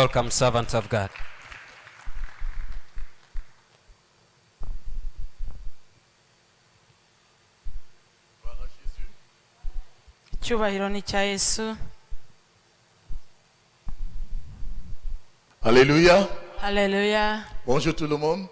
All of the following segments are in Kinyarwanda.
welcome, servants of God. Cyubahiro ni cya Yesu. Alléluia. Hallelujah. Bonjour tout le monde.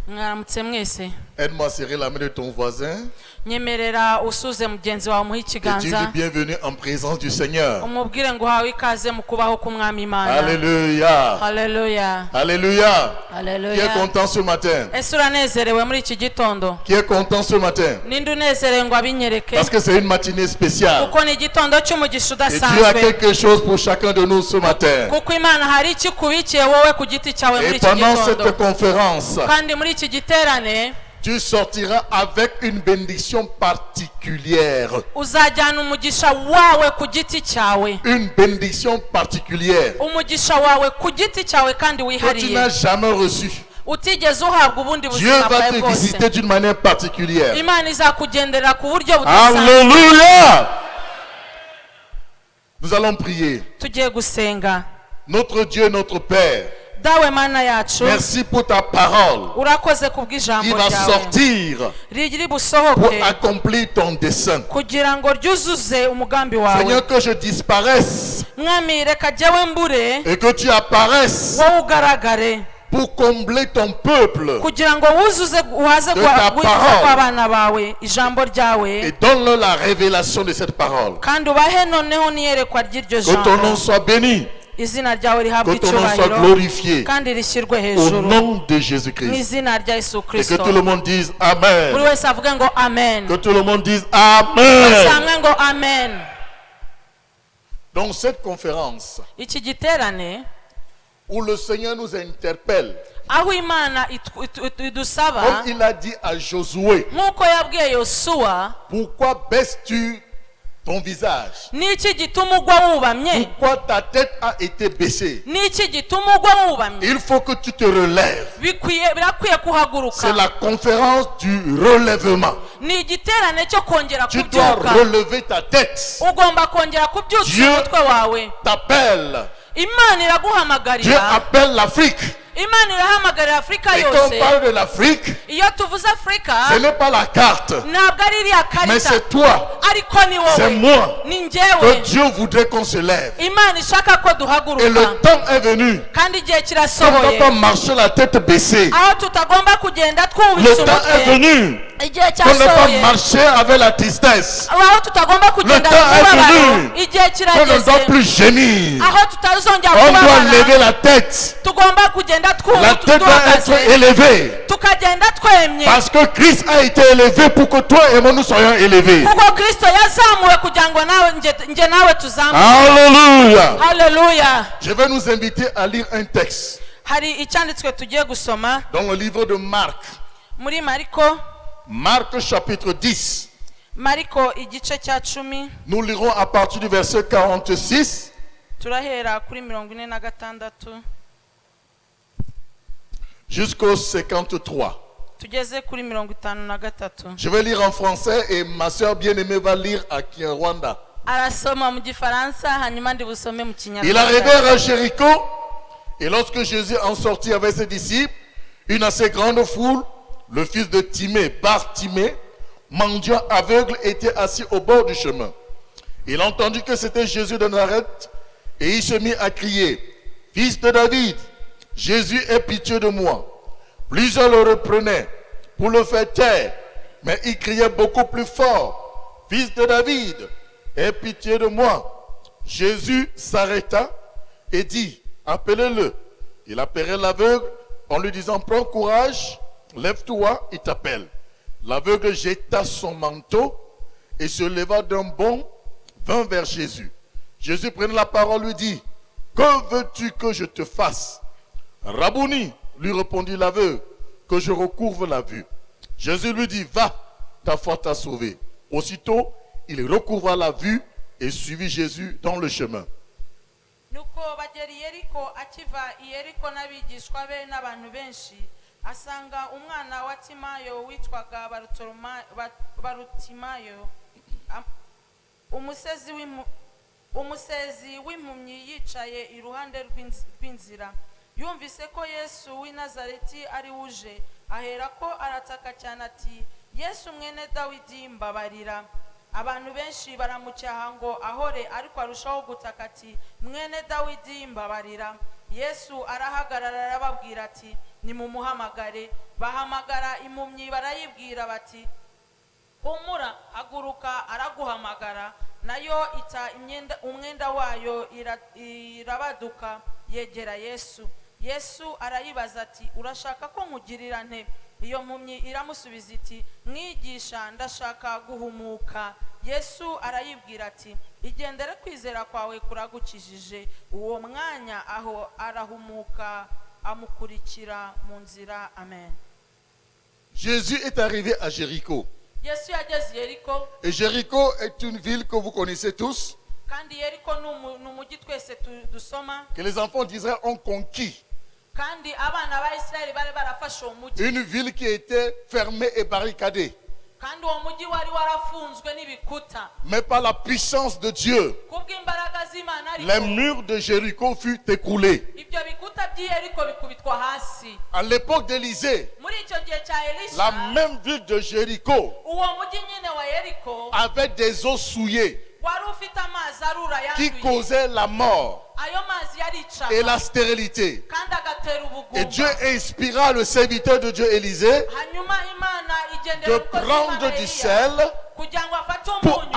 Mwaramutse mwese. Aide-moi à serrer la main de ton voisin. Nyemerera usuze mugenzi wawe muhe Et dis-lui ikiganza. bienvenue en présence du Seigneur. Umubwire ngo uhawe ikaze mu kubaho k'umwami Imana. Alléluia. Hallelujah. Alléluia. Qui est Hallelujah. content ce matin? Ese uranezerewe muri iki gitondo? Qui est content ce matin? Ninde unezerewe ngo abinyereke? Parce que c'est une matinée spéciale. Kuko ni igitondo cy'umugisha Et Dieu a udasanzwe. quelque chose pour chacun de nous ce matin. Kuko Imana hari ikikubikiye wowe ku giti cyawe muri Et iki pendant cette gitondo. conférence, Kandi muri iki giterane tu sortiras avec une bénédiction particulière. uzajyana umugisha wawe ku giti cyawe. Une bénédiction particulière Umugisha wawe ku giti cyawe kandi que tu wihariye. n'as jamais reçue. Utigeze uhabwa ubundi Dieu buzima va bwawe te bwose. visiter d'une manière particulière. Imana izakugendera ku buryo budasanzwe. Alléluia. Nous allons prier. Tugiye gusenga. Notre Dieu, notre Père, Dawe Mana yacu, merci pour ta parole urakoze qui kubw'ijambo va ryawe sortir riri pour busohoke accomplir ton dessein. kugira ngo ryuzuze umugambi wawe. Seigneur, que je disparaisse Mwami reka jyewe mbure et que tu apparaisses wowe ugaragare pour combler ton peuple kugira ngo wuzuze uhaze De ta wifuza parole. kw'abana bawe ijambo et ryawe donne-leur la révélation de cette parole. kandi ubahe noneho n'iyerekwa ry'iryo Que ton nom jambo. soit béni, Izina ryawe rihabwe que ton nom soit icyubahiro glorifié kandi rishyirwe au hejuru nom de mu Jésus-Christ. izina rya Yesu Et que Kristo. tout le monde dise Buri Amen. wese avuge ngo amen. Que tout le monde dise Bose Amen. hamwe ngo amen. Dans cette conférence Iki giterane où le Seigneur nous interpelle, aho Imana idusaba comme il a dit à Josué, nk'uko yabwiye Yosuwa, pourquoi baisses-tu ton visage? n'iki gituma ugwa wubamye? Pourquoi ta tête a été baissée? N'iki gituma ugwa wubamye? Il faut que tu te relèves. Birakwiye kuhaguruka. C'est la conférence du relèvement. Ni igiterane cyo kongera Tu dois kubyuka. relever ta tête. Ugomba kongera kubyutsa Dieu umutwe wawe. t'appelle. Imana Dieu iraguhamagarira. appelle l'Afrique. Imana irahamagarira Afurika Et quand on yose. parle de l'Afrique, Iyo tuvuze Afurika ce n'est pas la carte, ntabwo ari iriya mais karita, c'est toi, ariko ni c'est wowe, moi. ni Que njyewe. Dieu voudrait qu'on se lève. Imana ishaka ko Et duhaguruka le temps est venu. kandi igihe On ne kirasohoye doit pas marcher la tête baissée. aho tutagomba kugenda Le twubitse temps est umutwe. venu. Igihe On ne doit pas cyasohoye marcher avec la tristesse. aho tutagomba kugenda Le temps mu est mubabaro. venu. Igihe On ne doit kirageze plus gémir. aho tutazongera On doit kubabara. lever la tête. Tugomba kugenda La tête doit être duhagaze élevée. tukagenda twemye Parce que Christ a été élevé pour que toi et moi nous soyons élevés. kuko Kristo yazamuwe kugira ngo nawe nje nawe tuzamuke. Alléluia. Haleluya. Je vais nous inviter à lire un texte Hari icyanditswe tugiye gusoma dans le livre de Marc. muri Mariko, Marc chapitre 10. Mariko igice cya 10. Nous lirons à partir du verset 46 Turahera kuri 46 jusqu'au 53. tugeze kuri 53. Je vais lire en français et ma soeur bien-aimée va lire à Kinyarwanda. Arasoma mu gifaransa hanyuma ndi busome mu Ils kinyarwanda. arrivèrent à Jéricho et lorsque Jésus en sortit avec ses disciples, une assez grande foule, le fils de Timée, Bartimée, mendiant aveugle, était assis au bord du chemin. Il entendit que c'était Jésus de Nazareth et il se mit à crier, « Fils de David, Jésus, aie pitié de moi. » Plusieurs le reprenaient pour le faire taire, mais il criait beaucoup plus fort, « Fils de David, aie pitié de moi. » Jésus s'arrêta et dit, « Appelez-le. » Il appelait l'aveugle en lui disant, « Prends courage, lève-toi, il t'appelle. » L'aveugle jeta son manteau et se leva d'un bond, vint vers Jésus. Jésus prenait la parole, lui dit, « Que veux-tu que je te fasse? » « Rabouni, lui répondit l'aveugle, que je recouvre la vue. Jésus lui dit, « Va, ta foi t'a sauvé. » Aussitôt, il recouvra la vue et suivit Jésus dans le chemin. Nuko bagera i Yeriko, akiva i Yeriko n'abigishwa be n'abantu benshi, asanga umwana wa Timayo witwaga Barutimayo, umusezi w'impumyi yicaye iruhande rw'inzira yumvise ko Yesu w'i Nazareti ari uje aherako arataka cyane ati Yesu mwene Dawidi mbabarira. Abantu benshi baramucyaha ngo ahore, ariko arushaho gutaka ati mwene Dawidi mbabarira. Yesu arahagarara arababwira ati nimumuhamagare. Bahamagara impumyi barayibwira bati humura, haguruka araguhamagara. Nayo ita umwenda wayo irabaduka yegera Yesu. Yesu arayibaza ati urashaka ko nkugirira nte? Iyo mpumyi iramusubiza iti mwigisha, ndashaka guhumuka. Yesu arayibwira ati igendere, kwizera kwawe kuragukijije. Uwo mwanya aho arahumuka amukurikira mu nzira. Amen. Jésus est arrivé à Jéricho. Yesu yageze Yeriko. Et Jéricho est une ville que vous connaissez tous, kandi Yeriko n'umujyi twese dusoma, que les enfants d'Israël ont conquis. kandi abana ba Isirayeli bari barafashe uwo mujyi. Une ville qui était fermée et barricadée. kandi uwo mujyi wari warafunzwe n'ibikuta. Mais par la puissance de Dieu, kubw'imbaraga z'Imana les murs de Jéricho furent écroulés. ibyo bikuta by'Yeriko bikubitwa hasi. À l'époque d'Élisée, muri icyo gihe cya Elisha, la même ville de Jéricho uwo mujyi nyine wa Yeriko avait des eaux souillées wari ufite amazi arura qui yanduye. causaient la mort ayo mazi yaricaga et la stérilité. kandi agatera Et Dieu ubugumba. inspira le serviteur de Dieu Élisée hanyuma Imana igendera de umukozi prendre w'Imana du Eliya sel kugira ngo afate pour umunyu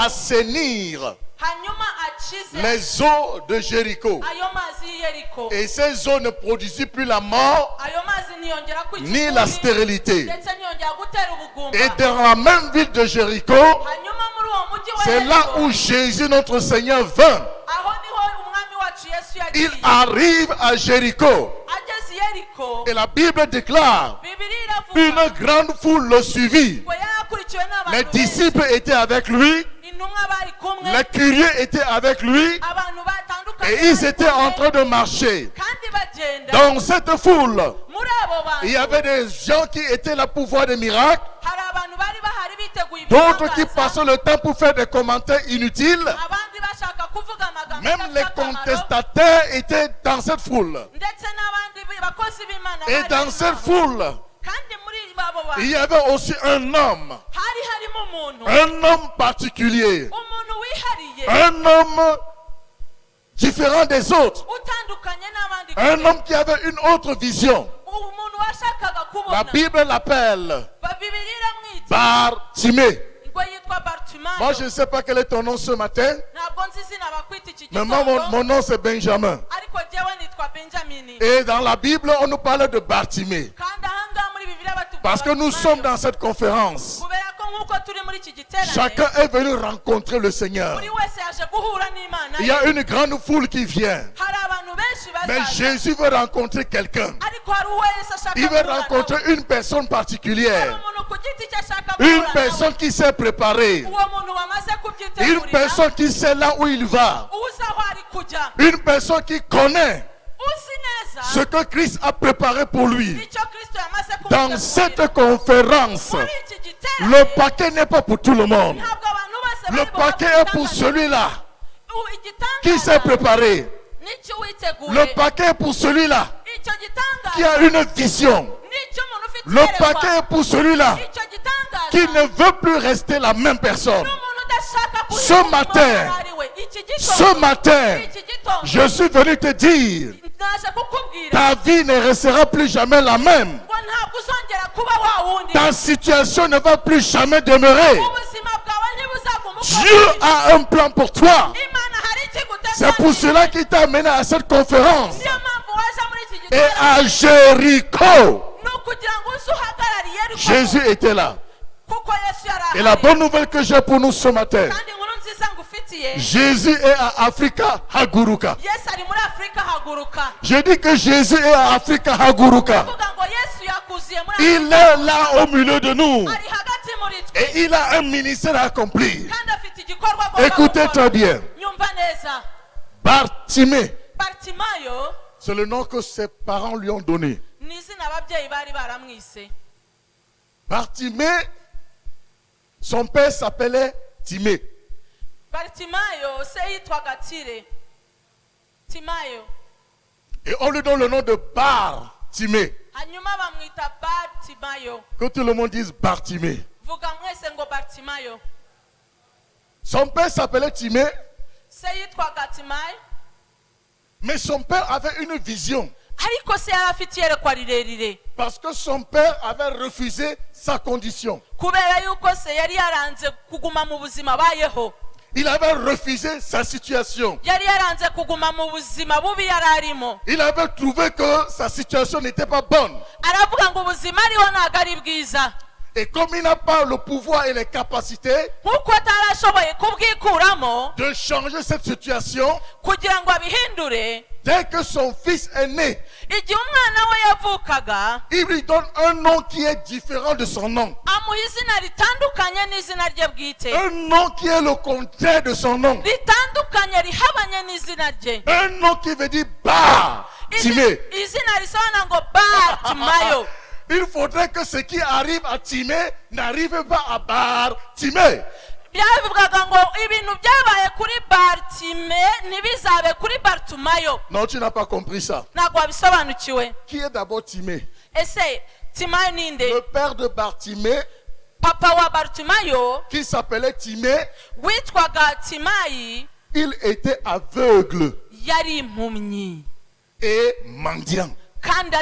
assainir hanyuma akize les eaux de Jéricho. ayo mazi y'Yeriko. Et ces eaux ne produisirent plus la mort ayo mazi ntiyongera kwica ni la ukuri, stérilité. ndetse ntiyongera gutera ubugumba. Et dans la même ville de Jéricho, hanyuma muri uwo mujyi wa c'est là Yeriko, où Jésus, notre Seigneur, vint. aho niho umwami wacu Yesu Il yagiye. arrive à Jéricho. ageze Yeriko, Et la Bible déclare, Bibiliya iravuga une grande foule le suivit. ngo yari akurikiwe Les n'abantu benshi. disciples étaient avec lui, intumwa bari kumwe, les curieux étaient avec lui, abantu batandukanye et ils bari étaient en kumwe, train de marcher. kandi bagenda. Dans cette foule, muri abo bantu il y avait des gens qui étaient là pour voir des miracles, hari abantu bari bahari biteguye d'autres qui ibitangaza, passaient le temps pour faire des commentaires inutiles. abandi bashaka kuvuga amagambo Même adafite les akamaro, contestataires étaient dans cette foule. ndetse n'abandi bakozi b'Imana Et bari dans barimo cette aho. foule, kandi muri abo il y bantu avait aussi un homme harimo umuntu particulier, umuntu wihariye, un homme différent des autres, utandukanye n'abandi un kure. homme qui avait une autre vision. umuntu washakaga La kubona. Bible l'appelle Bibiliya iramwita Bartimée. ngo yitwa Bartimayo. Moi, je ne sais pas quel est ton nom ce matin, ntabwo nzi izina bakwita iki mais moi, gitondo, mon nom c'est Benjamin. ariko jyewe nitwa Benjamini. Et dans la Bible, on nous parle de Bartimée. kandi ahangaha muri Bibiliya batubwira Parce que nous Bartimayo. sommes dans cette conférence. kubera ko nk'uko turi muri iki giterane, Chacun est venu rencontrer le Seigneur. buri wese yaje guhura n'Imana Il ye. y a une grande foule qui vient. hari abantu benshi Mais bazaza, Jésus veut rencontrer quelqu'un. ariko hari uwese ashaka Il veut guhura nawe. rencontrer une personne hari particulière. umuntu ku giti cye ashaka Une guhura personne nawe. qui s'est préparée. uwo muntu wamaze Une kubyitegurira, personne qui sait là où il va. uzi aho ari kujya, Une personne qui connaît uzi neza ce que Christ a préparé pour lui. icyo Kristo yamaze Dans kumutegurira. cette conférence, muri iki giterane, le paquet n'est pas pour tout le monde. ntabwo abantu bose Le bari paquet buhabwe est pour igitangaza. celui-là Igitangaza qui s'est préparé. nicyo witeguye. Le paquet est pour celui-là icyo gitangaza qui a une vision. nicyo umuntu ufite Le iyerekwa. paquet est pour celui-là icyo gitangaza qui ne veut plus rester la même personne. n'umuntu udashaka kuba Ce umuntu matin, uwo ari we. Iki Ce gitondo, matin, iki gitondo, je suis venu te dire, naje kukubwira ta vie ne restera plus jamais la même. ngo ntabwo uzongera kuba wa wundi. Ta situation ne va plus jamais demeurer. ubuzima bwawe ntibuzaguma uko Dieu buri. a un plan pour toi. Imana hari ikiguteganyirije. C'est pour cela qu'il t'a amené à cette conférence. niyo mpamvu waje muri iki Et giterane, à Jéricho, ni ukugira ngo uze uhagarariye ariko Jésus était là. kuko Yesu yari Et la ahari. bonne nouvelle que j'ai pour nous ce matin, kandi inkuru nziza ngufitiye, Jésus est à Africa Haguruka. Yesu ari muri Afurika haguruka. Je dis que Jésus est à Africa Haguruka. kuvuga ngo Yesu yakuziye muri Il Afurika, est là au milieu de nous. ari hagati muri twe, Et il a un ministère à accomplir. kandi afite igikorwa agomba Écoutez gukora. très bien. nyumva neza. Bartimée, Bartimayo c'est le nom que ses parents lui ont donné. ni izina ababyeyi bari baramwise. Bartimée, son père s'appelait Timée. Bartimayo se yitwaga Tire. Timayo. Et on lui donne le nom de Bartimée. Hanyuma bamwita Bartimayo. Que tout le monde dise Bartimée. Vuga mwese ngo Bartimayo. Son père s'appelait Timée, Se yitwaga Timayo. mais son père avait une vision. Ariko se yari afite iyerekwa rirerire. Parce que son père avait refusé sa condition. Kubera yuko se yari yaranze kuguma mu buzima bayeho. Il avait refusé sa situation. Yari yaranze kuguma mu buzima bubi yari arimo. Il avait trouvé que sa situation n'était pas bonne. Aravuga ngo ubuzima ariho ntabwo ari bwiza. Et comme il n'a pas le pouvoir et les capacités Nkuko atarashoboye kubwikuramo de changer cette situation, kugira ngo abihindure, dès que son fils est né, igihe umwana we yavukaga il lui donne un nom qui est différent de son nom. amuha izina ritandukanye n'izina rye bwite, Un nom qui est le contraire de son nom. ritandukanye rihabanye n'izina rye. Un nom qui veut dire Bartimée. Izina risobanura ngo Bartimayo. Il faudrait que ce qui arrive à Timée n'arrive pas à Bartimée. Byavugaga ngo ibintu byabaye kuri Bartime ntibizabe kuri Bartimayo. Non, tu n'as pas compris ça. Ntabwo wabisobanukiwe. Qui est d'abord Timée? Ese Timayo ninde? Le père de Bartimée, Papa wa Bartimayo qui s'appelait Timée, witwaga Timayi il était aveugle yari impumyi et mendiant, kandi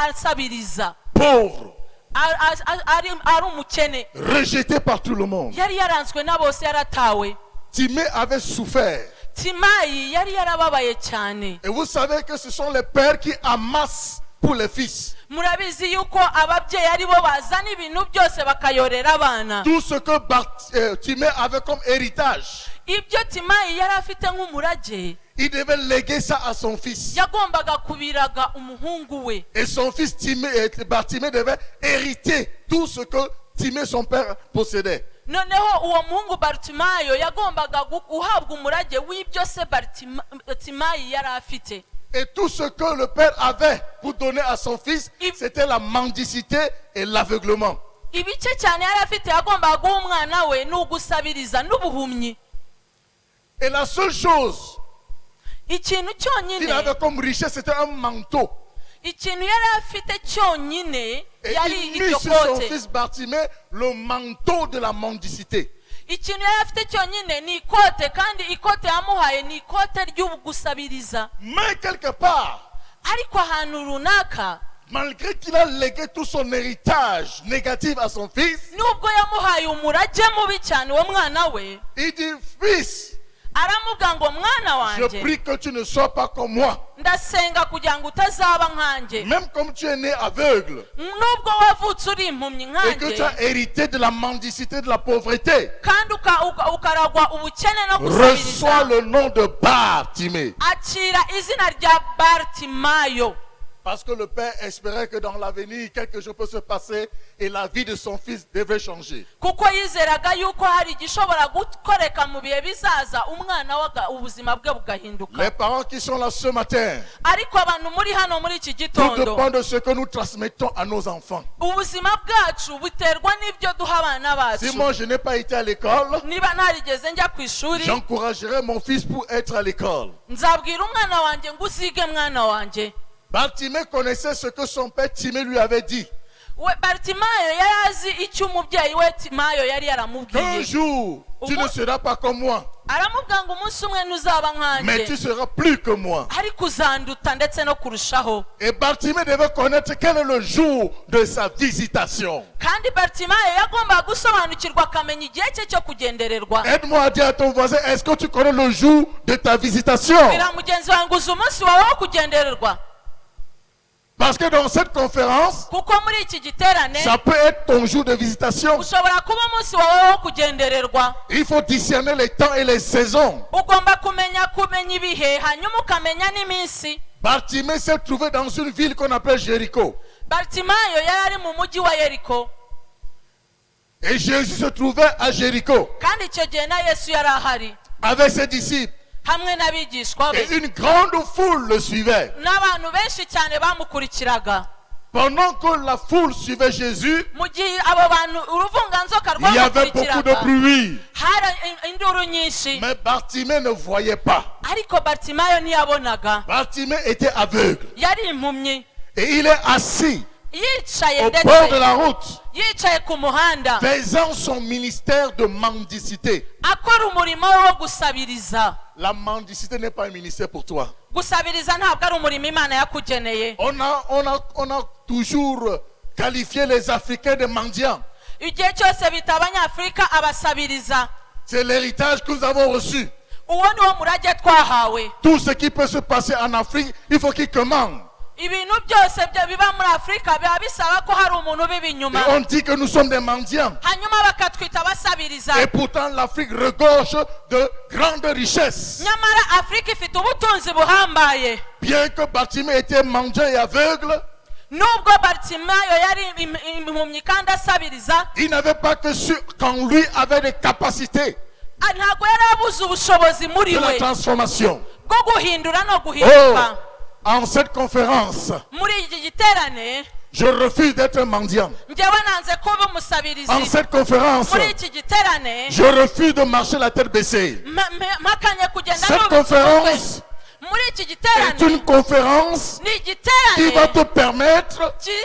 asabiriza, pauvre, ari umukene, rejeté par tout le monde. yari yaranzwe na bose, yaratawe. Timée avait souffert. Timayi yari yarababaye cyane. Et vous savez que ce sont les pères qui amassent pour les fils. Murabizi yuko ababyeyi ari bo bazana ibintu byose bakayorera abana. Tout ce que Timée avait comme héritage, Ibyo Timayi yari afite nk'umurage il devait léguer ça à son fils. yagombaga kubiraga umuhungu we. Et son fils Bartimée devait hériter tout ce que Timée, son père, possédait. Noneho uwo muhungu Bartimayo yagombaga guhabwa umurage w'ibyo se Timayi yari afite. Et tout ce que le père avait pour donner à son fils, c'était la mendicité et l'aveuglement. Ibice cyane yari afite yagombaga guha umwana we n'ugusabiriza n'ubuhumyi. Et la seule chose Ikintu qu'il cyonyine, avait comme richesse, c'était un manteau. ikintu yari afite cyonyine Et yari il mit iryo sur son kote. fils Bartimée le manteau de la mendicité. Ikintu yari afite cyonyine ni ikote, kandi ikote yamuhaye ni ikote ry'ugusabiriza. Mais quelque part, Ariko ahantu runaka, malgré qu'il a légué tout son héritage négatif à son fils, nubwo yamuhaye umurage mubi cyane uwo mwana we, il dit, fils, aramuga ngo mwana je wanjye, prie que tu ne sois pas comme moi. ndasenga kugira ngo utazaba nkanjye. Même comme tu es né aveugle Nubwo wavutse uri impumyi et que tu as nkanjye, hérité de la mendicité, de la pauvreté, kandi ukaragwa ubukene no reçois gusabiriza, le nom de Bartimée. akira izina rya Bartimayo. Parce que le père espérait que dans l'avenir, quelque chose peut se passer et la vie de son fils devait changer. Kuko yizeraga yuko hari igishobora gukoreka mu bihe bizaza umwana ubuzima bwe bugahinduka. Les parents qui sont là ce matin, Ariko abantu muri hano muri iki tout gitondo, dépend de ce que nous transmettons à nos enfants. ubuzima bwacu buterwa n'ibyo duha abana Si bacu. moi je n'ai pas été à l'école, Niba ntarigeze njya ku ishuri, j'encouragerai mon fils pour être à l'école. nzabwira umwana wanjye ngo uzige mwana wanjye. Bartimée connaissait ce que son père Timée lui avait dit. Bartimayo yari azi icyo umubyeyi we Timayo yari Un yaramubwiye. jour, tu ne seras pas comme moi, Aramubwira ngo umunsi umwe ntuzaba mais tu nkanjye, seras plus que moi. ariko uzanduta ndetse no kurushaho. Et Bartimée devait connaître quel est le jour de sa visitation. Kandi Bartimayo yagombaga gusobanukirwa akamenya igihe cye cyo kugendererwa. Aide-moi à dire à ton voisin, est-ce que tu connais le jour de ta visitation? Bwira mugenzi wawe ngo uzi umunsi wawe wo kugendererwa. Parce que dans cette conférence, Kuko muri iki giterane ça peut être ton jour de visitation. ushobora kuba umunsi wawe wo kugendererwa. Il faut discerner les temps et les saisons. Ugomba kumenya ibihe, hanyuma ukamenya n'iminsi. Bartimée s'est trouvé dans une ville qu'on appelle Jéricho. Bartimayo yari ari mu mujyi wa Yeriko, Et Jésus se trouvait à Jéricho kandi icyo gihe na Yesu yari ahari avec ses disciples. hamwe n'abigishwa Et be, une grande foule le suivait. n'abantu benshi cyane bamukurikiraga. Pendant que la foule suivait Jésus, Mu gihe abo bantu uruvunganzoka il y avait beaucoup de rwamukurikiraga, bruit. hari induru nyinshi. Mais Bartimée ne voyait pas. Ariko Bartimayo ntiyabonaga. Bartimée était aveugle. Yari impumyi. Et il est assis Yicaye au bord de ndetse la route, yicaye ku muhanda faisant son ministère de mendicité. akora umurimo wo gusabiriza. La mendicité n'est pas un ministère pour toi. Gusabiriza ntabwo ari umurimo Imana yakugeneye. On a toujours qualifié les Africains de mendiants. Igihe cyose bita Abanyafurika abasabiriza. C'est l'héritage que nous avons reçu. Uwo niwo murage twahawe. Tout ce qui peut se passer en Afrique, il faut qu'ils commandent. Ibintu byose biba muri Afrika biba bisaba ko hari umuntu ubiba inyuma. Et on dit que nous sommes des mendiants. Hanyuma bakatwita abasabiriza. Et pourtant l'Afrique regorge de grandes richesses. Nyamara Afrika ifite ubutunzi buhambaye. Bien que Bartimée était mendiant et aveugle, Nubwo Bartimayo yari impumyi kandi asabiriza, il n'avait pas que ceux qu'en lui avaient des capacités ntabwo yari abuze ubushobozi muri de la we transformation. bwo guhindura no guhinduka. En cette conférence, Muri iki giterane je refuse d'être un mendiant. njyewe nanze kuba umusabirizi. En cette conférence, Muri iki giterane je refuse de marcher la tête baissée. mpakanye kugenda Cette n'ubitse umutwe. conférence Muri iki est giterane une conférence ni qui va igiterane te permettre kiri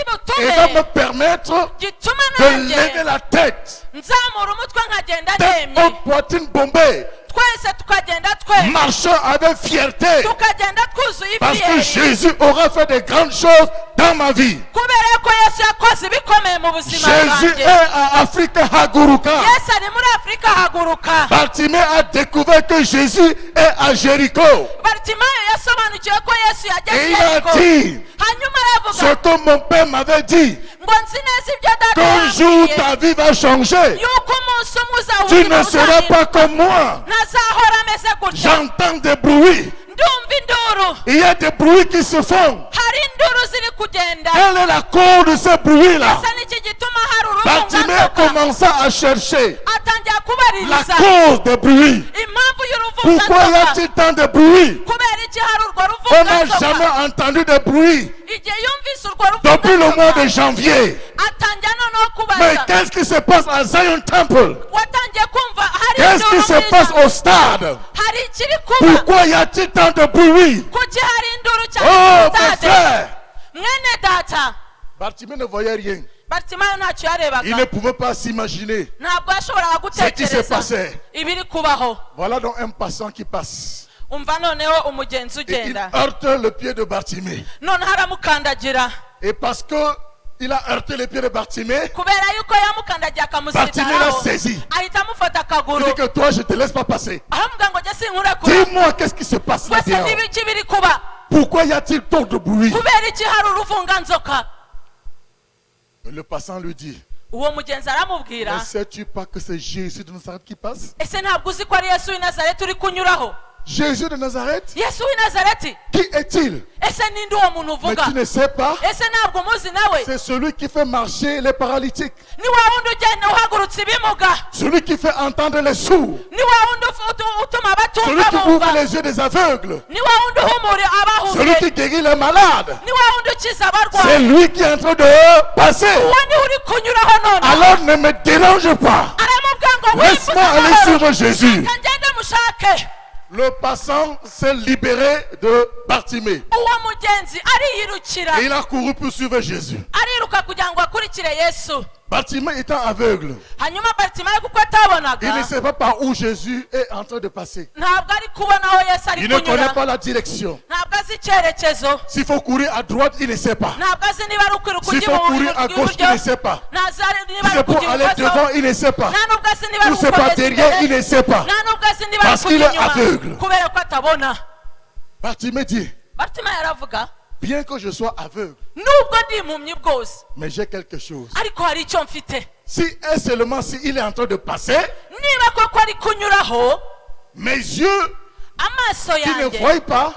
et va me butume permettre gituma de lever nanjye la tête, nzamura umutwe nkagenda tête nemye. haute, poitrine bombée, Twese tukagenda twemye marchant avec fierté, tukagenda twuzuye parce que ifiyeri Jésus aura fait de grandes choses dans ma vie. kubera ko Yesu yakoze ibikomeye mu buzima Jésus bwanjye. est à Afrique Haguruka. Yesu ari muri Afurika haguruka. Bartimée a découvert que Jésus est à Jéricho. Bartimayo yasobanukiwe ko Yesu Et yageze il a Yeriko. dit Hanyuma ce aravuga que mon père m'avait dit, ngo nzi neza ibyo data qu'un jour yambwiye ta vie va changer. yuko umunsi umwe uzaba Tu ubuzima ne seras pas comme moi. ntazahora ameze gutya. J'entends des bruits. Ndumva induru, Il y a des bruits qui se font. hari induru ziri kugenda. Quelle est la cause de ces bruits-là? Ese niki gituma hari Bartimée uruvunganzoka? commença à chercher Atangira la kubaririza cause des bruits. impamvu Pourquoi y y'uruvunganzoka. a-t-il tant de bruits? Kubera iki hari urwo On n'a ruvunganzoka? jamais entendu de bruit Igihe yumvise urwo depuis le mois de ruvunganzoka janvier. atangira noneho Mais kubaza. qu'est-ce qui se passe à Zion Temple? Watangiye kumva hari Qu'est-ce qui induru se muri passe ijambo. au stade? Hari ikiri kuba. Pourquoi y a-t-il tant de bruit? Kuki hari induru Oh, cyane mes stade? frères! Mwene data Bartimée ne voyait rien. Bartimayo ntacyo Il ne yarebaga, pouvait pas s'imaginer ntabwo yashoboraga ce qui se gutekereza passait. ibiri kubaho. Voilà donc un passant qui passe. Umva noneho umugenzi Et il ugenda heurte le pied de Bartimée. noneho aramukandagira. Et parce que il a heurté le pied de Bartimée, Kubera yuko yamukandagiye Bartimée l'a akamusitaraho saisi. ahita amufata Il akaguru dit que toi, je ne te laisse pas passer. aramubwira ngo jye sinkurekura. Dis-moi qu'est-ce qui se passe là Wese dehors. n'ibiki biri kuba? Pourquoi y a-t-il tant de bruit? Kubera iki hari uruvunganzoka? Le passant lui dit, Uwo mugenzi ne aramubwira, sais-tu pas que c'est Jésus de Nazareth qui passe? ese ntabwo uzi ko ari Yesu w'i Nazareti uri kunyuraho? Jésus de Nazareth? Yesu w'i Nazareti? Qui est-il? Ese ninde uwo muntu Mais uvuga? tu ne sais pas. Ese ntabwo umuzi nawe? C'est celui qui fait marcher les paralytiques. Ni wa wundi ugenda uhagurutsa ibimuga? Celui qui fait entendre les sourds. Ni wa wundi utuma Celui abatumva qui ouvre bumva? les yeux des aveugles. Ni wa wundi uhumura Celui abahuye? qui guérit les malades. Ni wa wundi ukiza C'est abarwayi? lui qui est en train de passer. Uwo niwe uri kunyuraho none? Alors ne me dérange pas. Aramubwira ngo Laisse-moi aller wifuza suivre Jésus. reka ngende mushake. Le passant s'est libéré de Bartimée. Uwo mugenzi ariyirukira Et il a couru pour suivre Jésus. ariruka kugira ngo akurikire Yesu. Bartimée étant aveugle, Hanyuma Bartimayo kuko il atabonaga ne sait pas par où Jésus est en train de passer. ntabwo ari kubona aho Yesu ari Il ne connaît kunyura, pas la direction. ntabwo azi icyerekezo, S'il faut courir à droite, il ne sait pas. ntabwo azi niba ari ukwiruka S'il ujya faut courir à gauche, il ne sait pas. ntazi niba Si ari c'est pour kujya aller ibumoso, devant, il ne sait pas. nta nubwo azi niba ari Ou c'est par gukomeza derrière, il imbere, ne sait pas. nta nubwo azi niba ari Parce qu'il kujya est inyuma aveugle. kubera ko atabona. Bartimée dit, Bartimayo aravuga, bien que je sois aveugle, nubwo ndi impumyi bwose mais j'ai quelque chose. ariko hari icyo mfite. Si et seulement si il est en train de passer, Niba koko ari kunyuraho, mes yeux amaso qui ne yanjye voient pas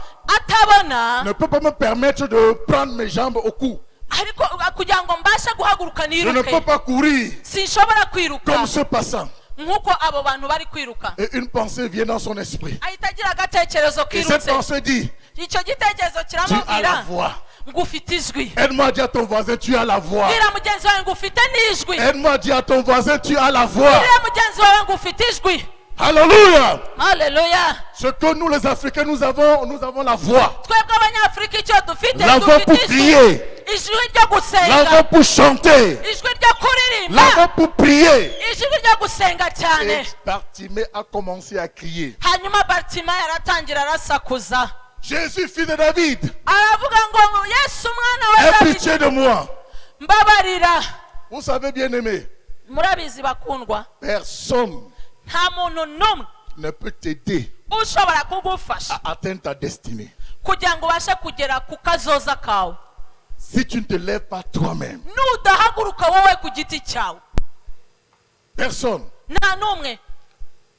atabona, ne peuvent pas me permettre de prendre mes jambes au cou. ariko kugira ngo mbashe guhaguruka Je ne peux niruke pas courir sinshobora kwiruka comme ce passant. nk'uko abo bantu bari kwiruka. Et une pensée vient dans son esprit. Ahita agira agatekerezo Et cette kirutse. pensée dit, Icyo gitekerezo tu as la kiramubwira voix. ngo ufite ijwi. Aide-moi à dire à ton voisin, tu as la voix. Bwira mugenzi wawe ngo ufite n'ijwi. Aide-moi à dire à ton voisin, tu as la voix. Bwira mugenzi wawe ngo ufite ijwi. Alléluia. Haleluya. Ce que nous les Africains, nous avons la voix. Twebwe abanyafurika icyo dufite La voix pour prier. ijwi ryo gusenga. La voix pour chanter. Ijwi ryo kuririmba. La voix pour prier. Ijwi ryo gusenga cyane. Et Bartimée a commencé à crier. Hanyuma Bartimayo aratangira arasakuza. Jésus, fils de David, Aravuga ngo Yesu mwana wa aie Dawidi, pitié de moi. mbabarira. Vous savez, bien aimé, Murabizi bakundwa, personne nta muntu n'umwe ne peut t'aider ushobora kugufasha à atteindre ta destinée kugira ngo ubashe kugera ku kazoza kawe si tu ne te lèves pas toi-même. nudahaguruka wowe ku giti cyawe. Personne. Nta n'umwe.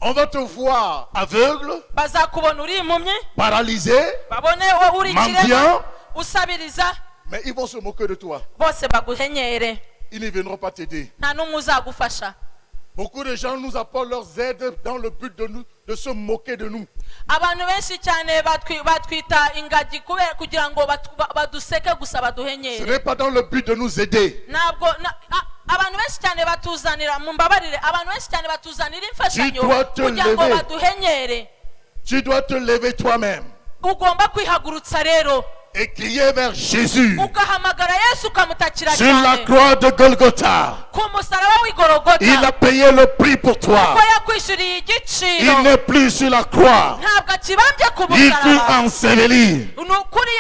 On va te voir aveugle, Bazakubona uri impumyi, paralysé, babone wowe uri ikirema, mendiant, usabiriza, mais ils vont se moquer de toi. bose baguhenyere. Ils ne viendront pas t'aider. Nta n'umwe uzagufasha. Beaucoup de gens nous apportent leurs aides dans le but de se moquer de nous. Abantu benshi cyane batwita ingagi kubera kugira ngo baduseke gusa Ce baduhenyere. n'est pas dans le but de nous aider. Ntabwo abantu benshi cyane batuzanira mumbabarire, abantu benshi cyane batuzanira imfashanyo Tu dois te kugira ngo lever. baduhenyere. Tu dois te lever toi-même Ugomba kwihagurutsa rero et crier vers Jésus ugahamagara Yesu ukamutakira sur la cyane croix de Golgotha. ku musaraba w'igorogota. Il a payé le prix pour toi. Ko yakwishyuriye igiciro. Il n'est plus sur la croix. Ntabwo akibambye ku Il fut musaraba. enseveli. Ni ukuri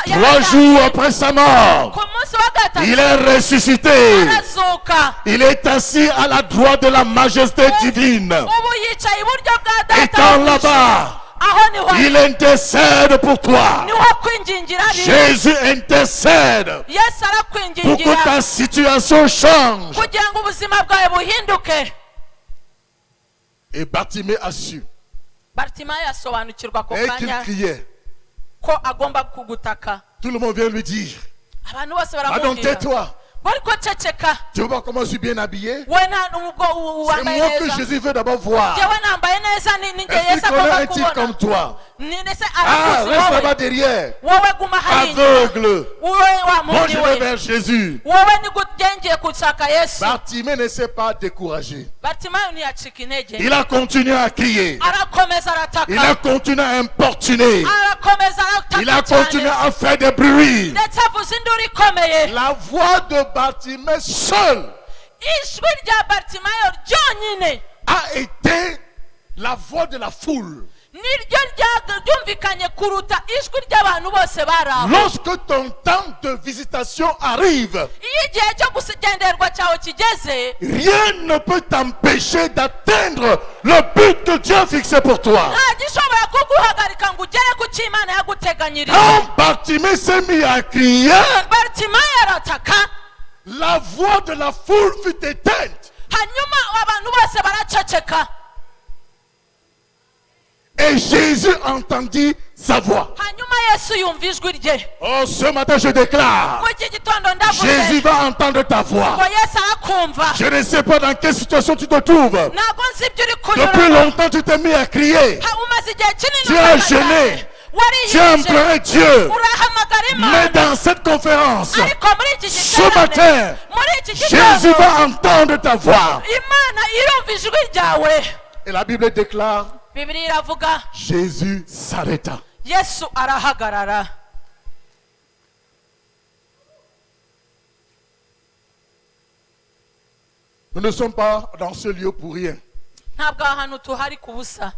3 jours après sa mort, ku munsi wa gatatu il est ressuscité. arazuka. Il est assis à la droite de la majesté divine. Ubu yicaye iburyo bwa data Étant wo là-bas, aho niho il intercède pour toi. niho kwingingira ari. Jésus intercède Yesu pour que arakwingingira ta situation change. kugira ngo ubuzima bwawe buhinduke. Et Bartimée a su. Bartimayo asobanukirwa ako Et qu'il kanya criait. ko agomba kugutaka. Tout le monde vient lui dire, Abantu bose ah donc baramubwira tais-toi. bari ko ceceka. Tu vois comment je suis bien habillé? We nta nubwo C'est wambaye moi que neza. Jésus veut d'abord voir. Jewe nambaye neza ni njye Est-ce qu'il Yesu connaît agomba un type comme kubona. toi? Ni ndetse Ah, arakuzi reste là-bas wowe. derrière. Wowe guma hari inyuma. Aveugle. Wowe wa Moi, je muntu vais we. vers Jésus. Wowe ni ngiye gushaka Yesu. Bartimée ne s'est pas découragé. Bartimayo ntiyacika intege. Il a continué à crier. Arakomeza Il a arataka. continué à importuner. Arakomeza Il a arataka continué cyane. à faire des bruits. Ndetse avuza induru ikomeye. La voix de Bartimée seule Ijwi rya Bartimayo ryonyine a été la voix de la foule. niryo ryumvikanye kuruta ijwi ry'abantu bose bari aho. Lorsque ton temps de visitation arrive, Iyo igihe cyo kugenderwa cyawe kigeze, rien ne peut t'empêcher d'atteindre le but que Dieu a fixé pour toi. nta gishobora kuguhagarika ngo ugere ku cyo Imana yaguteganyirije. Quand Bartimée s'est mis à crier, Bartimayo arataka, la voix de la foule fut éteinte. hanyuma abantu bose baraceceka. Et Jésus entendit sa voix. Hanyuma Yesu yumva ijwi rye. Oh, ce matin je déclare, Mu iki gitondo Jésus ndavuze va entendre ta voix. ngo Yesu arakumva. Je ne sais pas dans quelle situation tu te trouves. Ntabwo nzi ibyo uri Depuis kunyuramo. longtemps tu t'es mis à crier. Umaze igihe kinini Tu as uhamagara. gêné. Tu as Wariyije. imploré Dieu. Urahamagara Mais Imana. dans cette conférence, Ariko muri iki ce giterane, matin, muri iki Jésus gitondo, va entendre ta voix. Imana irumva ijwi ryawe. Et la Bible déclare, Bibiliya iravuga Jésus s'arrêta. Yesu arahagarara. Nous ne sommes pas dans ce lieu pour rien. Ntabwo aha hantu tuhari ku busa.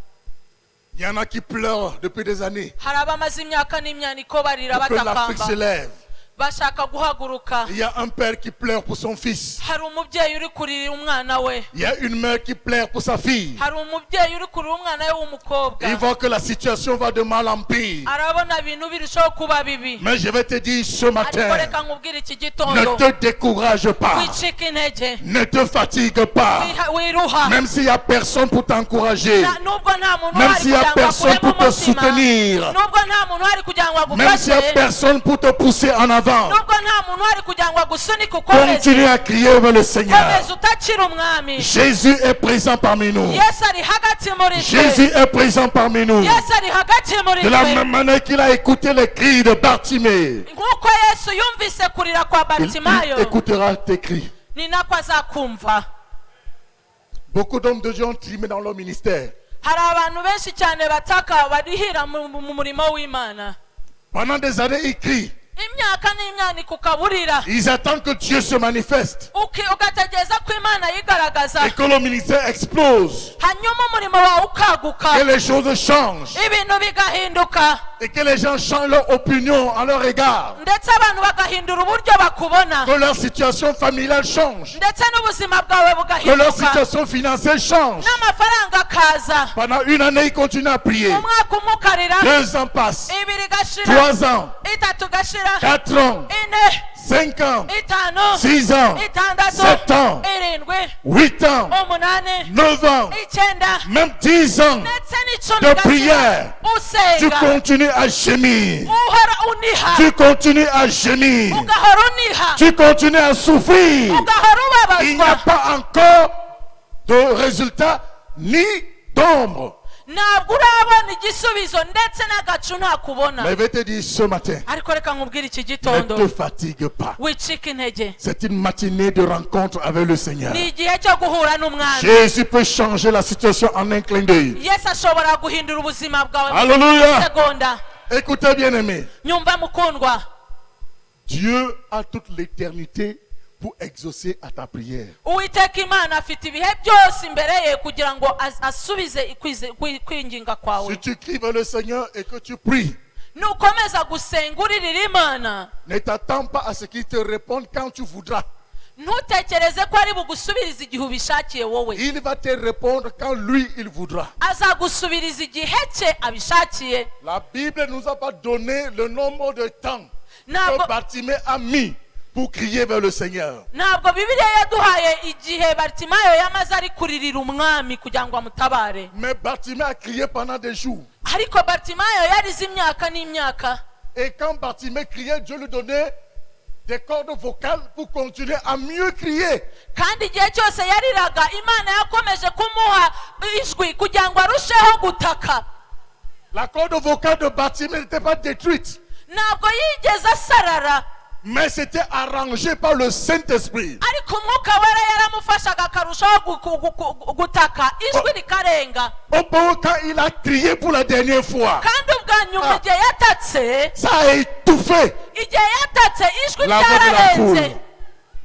Il y en a qui pleurent depuis des années Hari abamaze imyaka n'imyaniko barira pour que l'Afrique se batakamba. lève. Bashaka guhaguruka. Il y a un père qui pleure pour son fils. Hari umubyeyi uri kurira umwana we. Il y a une mère qui pleure pour sa fille. Hari umubyeyi uri kurira umwana we w'umukobwa. Il voit que la situation va de mal en pire. Arabona ibintu birushaho kuba bibi. Mais je vais te dire ce Ariko matin, reka nkubwire iki ne gitondo. te décourage pas. Wicika intege. Ne te fatigue pas. Wiruha. Même s'il n'y a personne pour t'encourager. Nubwo nta muntu Même uhari s'il n'y a kugira ngo personne akuremo pour te umutima. soutenir. Nubwo nta muntu uhari kugira ngo Même s'il n'y a agufashe. personne pour te pousser en avant. avant. nubwo nta muntu uhari kugira ngo agusunike ukomeze Continue à crier vers le Seigneur. komeza utakiri umwami. Jésus est présent parmi nous. Yesu ari hagati muri Jésus twe. est présent parmi nous. Yesu ari hagati muri De la twe. même manière qu'il a écouté les cris de Bartimée, nk'uko Yesu yumvise kurira kwa il Bartimayo écoutera tes cris. ni nako azakumva. Beaucoup d'hommes de Dieu ont trimé dans leur ministère. hari abantu benshi cyane bataka barihira mu murimo w'Imana. Pendant des années, ils crient. imyaka n'imyaniko ukaburira Ils attendent que Dieu se manifeste ugategereza ko Imana yigaragaza et que le ministère explose, hanyuma umurimo wawe ukaguka que les choses changent ibintu bigahinduka et que les gens changent leur opinion en leur égard, ndetse abantu bagahindura uburyo bakubona que leur situation familiale change, ndetse n'ubuzima bwawe que leur bugahinduka situation financière change. n'amafaranga akaza. Pendant une année, ils continuent à prier. umwaka umwe ukarira 2 ans passent, ibiri igashira 3 ans, itatu igashira 4 ans, ine 5 ans, itanu 6 ans, itandatu 7 ans, irindwi 8 ans, umunani 9 ans, icyenda même 10 ans ndetse n'icumi de prière. Tu usenga continues à gémir. uhora uniha Tu continues à gémir. ugahora uniha Tu continues à souffrir. ugahora Il n'y a ubabazwa pas encore de résultat ni d'ombre. ntabwo urabona igisubizo ndetse n'agacu ntakubona. Mais je vais te dire ce matin, ariko reka nkubwire iki ne gitondo te fatigue pas. wicika intege. C'est une matinée de rencontre avec le Seigneur. ni igihe cyo guhura n'umwami. Jésus peut changer la situation en un clin d'œil. yesu ashobora guhindura ubuzima bwawe mu Alléluia. segonda. Écoutez bien aimé, nyumva mukundwa, Dieu a toute l'éternité pour exaucer à ta prière. uwiteka imana afite ibihe byose imbere ye kugira ngo asubize kwinginga kwawe. Si tu cries vers le Seigneur et que tu pries, nukomeza gusenga uririra imana ne t'attends pas à ce qu'il te réponde quand tu voudras. ntutekereze ko ari bugusubiriza igihe ubishakiye wowe. Il va te répondre quand lui, il voudra. azagusubiriza igihe cye abishakiye. La Bible ne nous a pas donné le nombre de temps Ntabwo- que Bartimée a mis pour crier vers le Seigneur. ntabwo bibiliya yaduhaye igihe Bartimayo yamaze ari kuririra umwami kugira ngo amutabare. Mais Bartimée a crié pendant des jours. ariko Bartimayo yarize imyaka n'imyaka. Et quand Bartimée criait, Dieu lui donnait des cordes vocales pour continuer à mieux crier. kandi igihe cyose yariraga imana yakomeje kumuha ijwi kugira ngo arusheho gutaka. La corde vocale de Bartimée n'était pas détruite, ntabwo yigeze asarara, mais c'était arrangé par le Saint-Esprit. ariko umwuka wera yaramufashaga akarushaho gutaka ijwi rikarenga. Au moment quand il a crié pour la dernière fois, kandi ubwa nyuma igihe yatatse ça a étouffé igihe yatatse ijwi la voix de la ryararenze. foule.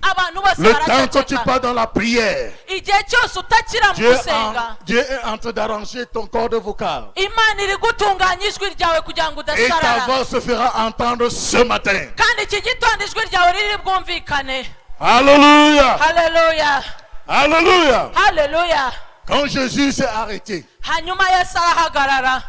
abantu bose Le temps que tu baraceceka. pars dans la prière. igihe cyose utakira mu gusenga Dieu est en train d'arranger ton corde vocale. imana iri gutunganya ijwi ryawe kugira ngo Et ta udasarara. voix se fera entendre ce matin. kandi iki gitondo ijwi ryawe riri bwumvikane. Alléluia. haleluya Alléluia. haleluya. Quand Jésus s'est arrêté, hanyuma yesu arahagarara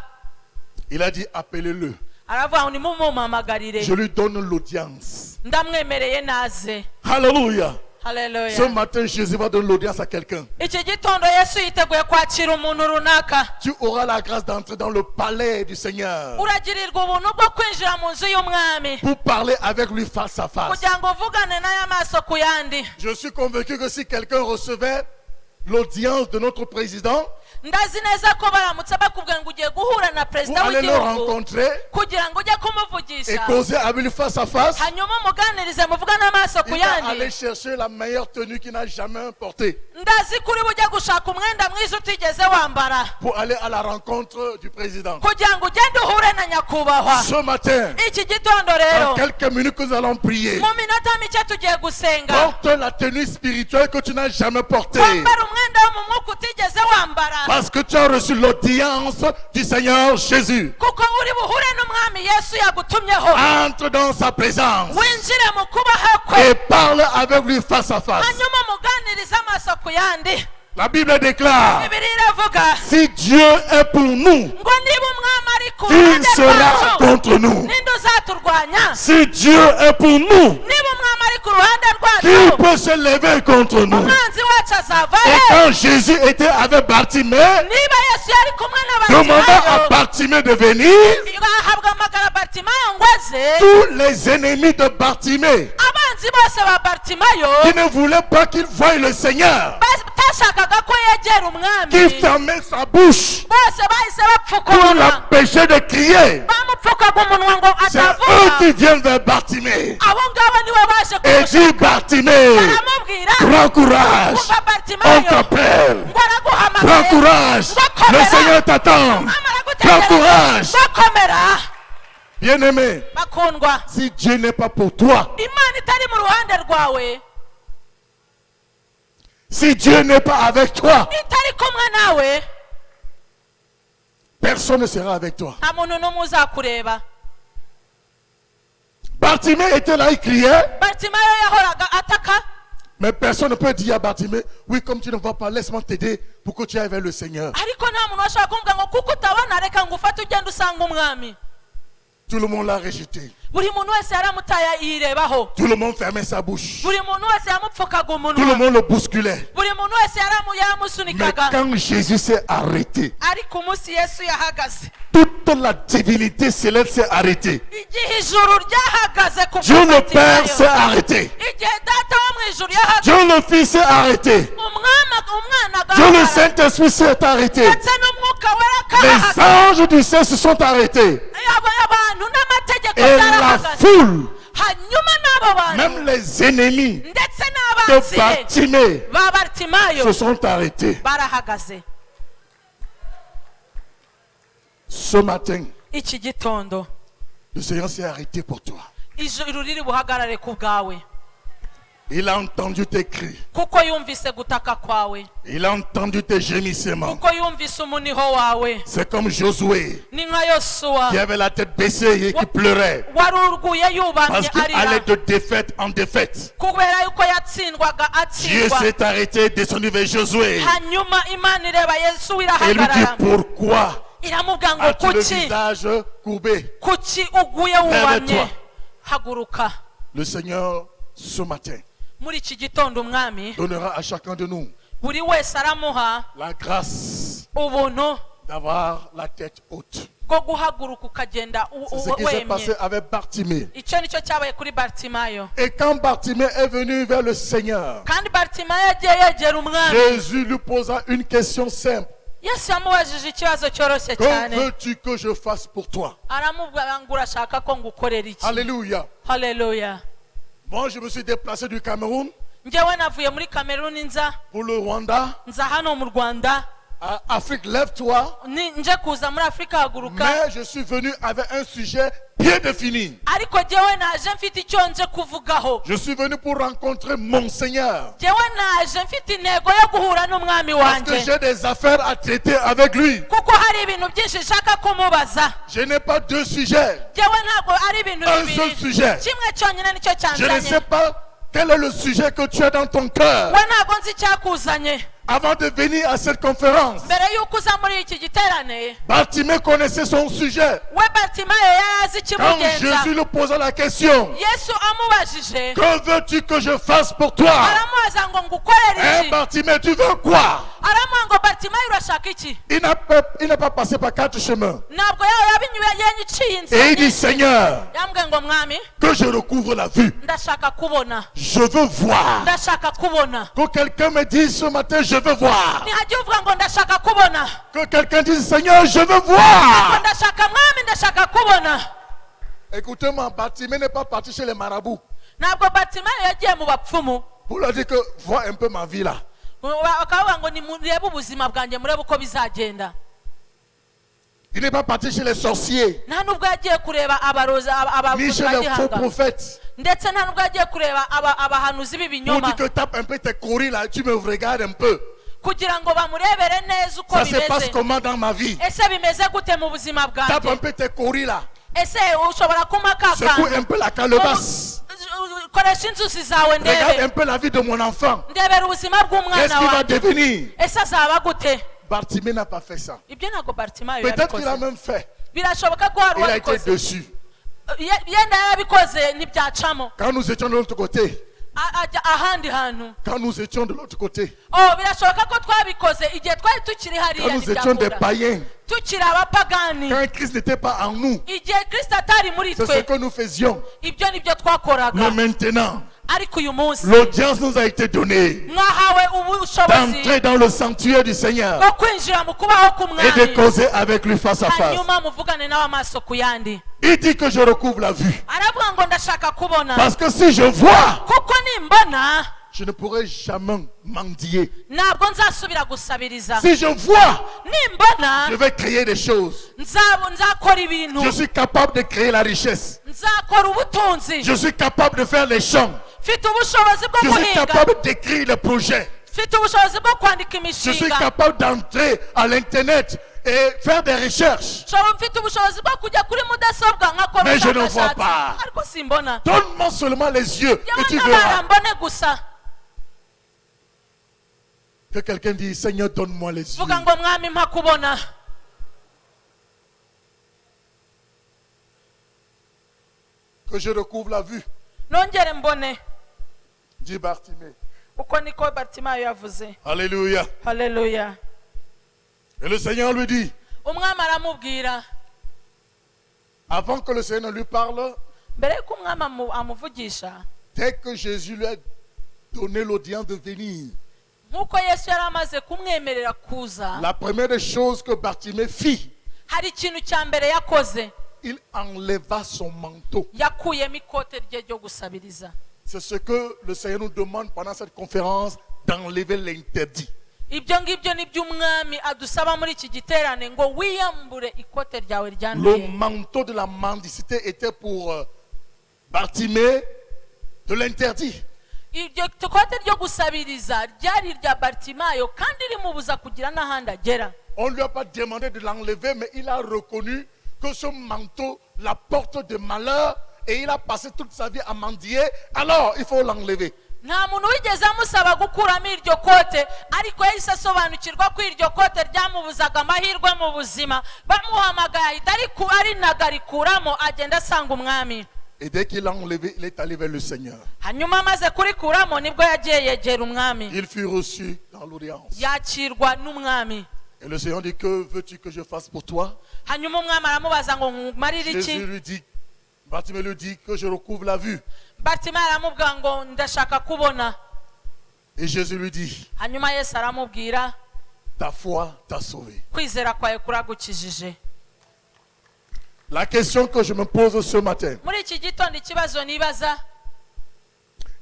il a dit appelez-le. aravuga ngo nimumumpamagarire Je lui donne l'audience. ndamwemereye naze. Alléluia. Ce haleluya. matin, Jésus va donner l'audience à quelqu'un. iki gitondo yesu yiteguye kwakira umuntu runaka. Tu auras la grâce d'entrer dans le palais du Seigneur uragirirwa ubuntu bwo kwinjira mu nzu y'umwami pour parler avec lui face à face. kugira ngo uvugane naye amaso ku yandi. Je suis convaincu que si quelqu'un recevait l'audience de notre président ndazi neza ko baramutse bakubwira ngo ugiye guhura na pour perezida aller le w'igihugu rencontrer kugira ngo ujye et kumuvugisha causer avec lui face à face, hanyuma umuganirize muvugane amaso ku il va aller yandi. chercher la meilleure tenue qu'il n'a jamais portée ndazi kuri bujye gushaka umwenda mwiza utigeze wambara pour aller à la rencontre du président. kugira ngo ugende uhure na nyakubahwa. Ce matin, iki gitondo dans rero quelques minutes que nous allons prier, mu minota mike tugiye gusenga. porte la tenue spirituelle que tu n'as jamais portée. wambara umwenda wo mu mwuka utigeze wambara Parce que tu as reçu l'audience du Seigneur Jésus. kuko uri buhure n'umwami yesu yagutumyeho. Entre dans sa présence winjire mu kubaho kwe et parle avec lui face à face. hanyuma muganirize amaso ku yandi. La Bible déclare, bibiri iravuga si Dieu est pour nous, ngo niba umwami ari ku qui ruhande sera rwacu contre nous? ninde uzaturwanya? Si Dieu est pour nous, niba umwami ari ku ruhande qui rwacu peut se lever contre nous? umwanzi wacu azava Et he? quand Jésus était avec Bartimée, niba yesu yari kumwe demandant à n'abatimayo Bartimée de venir, bahabwa amagara bartimayo ngo aze, tous les ennemis de Bartimée abanzi bose ba bartimayo qui ne voulaient pas qu'il voie le Seigneur, batashakaga ko yegera qui umwami, fermait sa bouche bose bahise bapfuka pour umunwa, l'empêcher de crier, bamupfukaga umunwa ngo c'est eux atavuga. qui viennent vers Bartimée abo ngabo niwe baje et kumushaka, dit: Bartimée, baramubwira prends courage, umva on bartimayo t'appelle, ngo prends araguhamagaye, courage, le Seigneur t'attend, prends courage. bakomera. Bien-aimé, Bakundwa, si Dieu n'est pas pour toi, imana itari mu ruhande rwawe, si Dieu n'est pas avec toi, itari kumwe nawe, personne ne sera avec toi. nta muntu n'umwe uzakureba. Bartimée était là, il criait, bartimayo yahoraga ataka, mais personne ne peut dire à Bartimée: oui, comme tu ne vas pas, laisse-moi t'aider pour que tu ailles vers le Seigneur. ariko nta muntu washaka kumubwira ngo kuko utabona reka ngo ufate ugende usanga umwami. Tout le monde l'a rejeté. buri muntu wese yaramutaye yirebaho, Tout le monde fermait sa bouche. buri muntu wese yamupfukaga Tout le umunwa, monde le bousculait. buri muntu wese Mais yaramusunikaga. quand Jésus s'est arrêté, ariko umunsi yesu yahagaze, toute la divinité céleste s'est arrêtée. igihe ijuru ryahagaze ku Dieu le Père s'est Bartimayo, arrêté. igihe data wo mu ijuru yahagaze, Dieu le Fils s'est arrêté. umwana Dieu le agahagarara, Saint-Esprit s'est arrêté. ndetse n'umwuka wera Les akahagaze, anges du ciel se sont arrêtés. abantu n'amategeko Et la byarahagaze, foule, hanyuma n'abo bantu même les ennemis ndetse de n'abanzi Bartimée ba bartimayo se sont arrêtés. barahagaze. Ce matin, Iki gitondo le Seigneur s'est arrêté pour toi. ijuru riri buhagarare ku bwawe, Il a entendu tes cris. kuko yumvise gutaka kwawe, Il a entendu tes gémissements. kuko yumvise umuniho wawe. C'est comme Josué Ni nka yosuwa qui avait la tête baissée et qui pleurait wari urguye yubamye parce qu'il arira, allait de défaite en défaite. kubera yuko yatsindwaga Dieu atsindwa. s'est arrêté, descendu vers Josué hanyuma imana ireba yesu et lui dit: irahagarara, pourquoi iramubwira ngo as-tu le kuki visage courbé? kuki uguye wubamye, Lève-toi. haguruka. Le Seigneur, ce matin, muri iki gitondo umwami donnera à chacun de nous buri wese aramuha la grâce ubuntu d'avoir la tête haute. bwo guhaguruka ukagenda C'est ce qui s'est passé wemye. avec Bartimée. icyo nicyo cyabaye kuri bartimayo, Et quand Bartimée est venu vers le Seigneur, kandi bartimayo yagiye yegera umwami, Jésus lui posa une question simple: yesu yamubajije ikibazo cyoroshye que cyane, veux-tu que je fasse pour toi? aramubwira ngo urashaka ko ngukorera iki? Alléluia. Haleluya. Moi, je me suis déplacé du Cameroun njyewe navuye muri kameruni nza pour le Rwanda. nza hano mu rwanda, À Afrique, lève-toi. nje kuza muri afurika haguruka, Mais je suis venu avec un sujet bien défini. ariko njyewe naje mfite icyo nje kuvugaho. Je suis venu pour rencontrer mon Seigneur. njyewe naje mfite intego yo guhura n'umwami Parce que wanjye, j'ai des affaires à traiter avec lui. kuko hari ibintu byinshi nshaka kumubaza. Je n'ai pas deux sujets. njyewe ntabwo ari ibintu Un bibiri, seul sujet. kimwe cyonyine nicyo Je ne sais cyanzanye. pas quel est le sujet que tu as dans ton cœur. we ntabwo nzi icyakuzanye. Avant de venir à cette conférence, mbere y'uko uza muri iki giterane, Bartimée connaissait son sujet. we bartimayo yari azi Quand ikimugenza. Jésus lui posa la question: yesu amubajije, que veux-tu que je fasse pour toi? aramubaza ngo ngukorere Hein, iki? Bartimée, tu veux quoi? aramuha ngo bartimayo urashaka iki? Il n'a pas passé par quatre chemins. ntabwo yawe yabinyuye iciye Et inzira il dit: nyinshi. Seigneur, yambwiye ngo mwami, que je recouvre la vue. ndashaka kubona, Je veux voir. ndashaka kubona. Que quelqu'un me dise ce matin: je veux voir. ntihajya uvuga ngo ndashaka kubona, Que quelqu'un dise: Seigneur, je veux ngo voir. ndashaka mwami, ndashaka kubona. Écoutez-moi, Bartimée n'est pas parti chez les marabouts ntabwo bartimayo yagiye mu bapfumu pour leur dire que vois un peu ma vie là. bakavuga ngo nimurebe ubuzima bwanjye murebe uko bizagenda. Il n'est pas parti chez les sorciers, nta nubwo yagiye kureba abarozi ni abavuzi chez ba les faux gihanga, prophètes. ndetse nta nubwo yagiye kureba abahanuzi Pour b'ibinyoma, dire que tape un peu tes courriers là, tu me regardes un peu. kugira ngo bamurebere neza uko Ça se passe bimeze. comment dans ma vie? ese bimeze gute mu buzima Tape un bwanjye? peu tes courriers là. ese ushobora kumpa ka Secoue un kantu? peu la calebasse. koresha inzuzi zawe Regarde un ndebe, peu la vie de mon enfant. ndebera ubuzima Qu'est-ce bw'umwana qu'il va wanjye, devenir? ese azaba gute? Bartimée n'a pas fait ça. ibyo ntabwo bartimayo Peut-être qu'il a yabikoze. même fait. birashoboka ko hari Il a été uwabikoze, dessus. yenda yarabikoze ntibyacamo. Quand nous étions de l'autre côté, ajya ahandi hantu. Quand nous étions de l'autre côté, Birashoboka ko twabikoze igihe twari tukiri hariya quand nous étions des ntibyakunda. païens, Tukiri abapagani, quand Christ n'était pas en nous, igihe Kristo atari muri c'est ce twe, que nous faisions. ibyo nibyo twakoraga. Mais maintenant, Ariko uyu munsi l'audience nous a été donnée mwahawe ubushobozi d'entrer dans le sanctuaire du Seigneur bwo kwinjira mu kubaho et de k'umwami, causer avec lui face à face. hanyuma muvugane nawe amaso ku yandi. Il dit que je recouvre la vue. Aravuga ngo ndashaka kubona, Parce que si je vois, kuko nimbona je ne pourrai jamais mendier. ntabwo nzasubira gusabiriza. Si je vois, Nimbona je vais créer des choses. nzakora ibintu, Je suis capable de créer la richesse. nzakora ubutunzi, Je suis capable de faire les champs. mfite ubushobozi bwo Je suis guhinga, capable d'écrire les projets. mfite ubushobozi bwo kwandika Je suis imishinga, capable d'entrer à l'internet et faire des recherches. mfite ubushobozi bwo kujya kuri mudasobwa nkakora Mais je ne vois ubushakashatsi, pas. ariko simbona. Donne-moi seulement les yeux et tu Yabantabara verras. mbone gusa. Que quelqu'un dise, Seigneur, donne-moi les yeux. Vuga ngo mwami mpa kubona. Que je recouvre la vue. Nongere mbone. Dit Bartimée. Uko niko Bartimayo yavuze. Alléluia. Haleluya. Et le Seigneur lui dit, Umwami aramubwira, avant que le Seigneur ne lui parle, mbere yuko umwami amuvugisha, dès que Jésus lui a donné l'audience de venir, nk'uko Yesu yari amaze kumwemerera kuza, la première des choses que Bartimée fit, hari ikintu cya mbere yakoze. il enleva son manteau. Yakuyemo ikote rye ryo gusabiriza. C'est ce que le Seigneur nous demande pendant cette conférence, d'enlever l'interdit. Ibyo ngibyo nibyo umwami adusaba muri iki giterane, ngo wiyambure ikote ryawe Le ryanduye. manteau de la mendicité était pour Bartimée de l'interdit. Iryo ikote ryo gusabiriza ryari irya Bartimayo kandi rimubuza kugira n'ahandi agera. On ne lui a pas demandé de l'enlever, mais il a reconnu que ce manteau la porte de malheur et il a passé toute sa vie à mendier. Alors, il faut l'enlever. Nta muntu wigeze amusaba gukuramo iryo kote, ariko yahise asobanukirwa ko iryo kote ryamubuzaga amahirwe mu buzima. Bamuhamagaye ahita arinagarikuramu, agenda asanga umwami. Et dès qu'il l'a enlevé, il est allé vers le Seigneur. Hanyuma amaze kurikuramo nibwo yagiye yegera umwami, Il fut reçu dans l'audience. yakirwa n'umwami. Et le Seigneur dit, que veux-tu que je fasse pour toi? Hanyuma umwami aramubaza ngo nkumarire iki. Jésus lui dit, Bartimée lui dit que je recouvre la vue. Bartimayo aramubwira ngo ndashaka kubona. Et Jésus lui dit, Hanyuma Yesu aramubwira, ta foi t'a sauvé. kwizera kwawe kuragukijije. La question que je me pose ce matin, Muri iki gitondo ikibazo nibaza,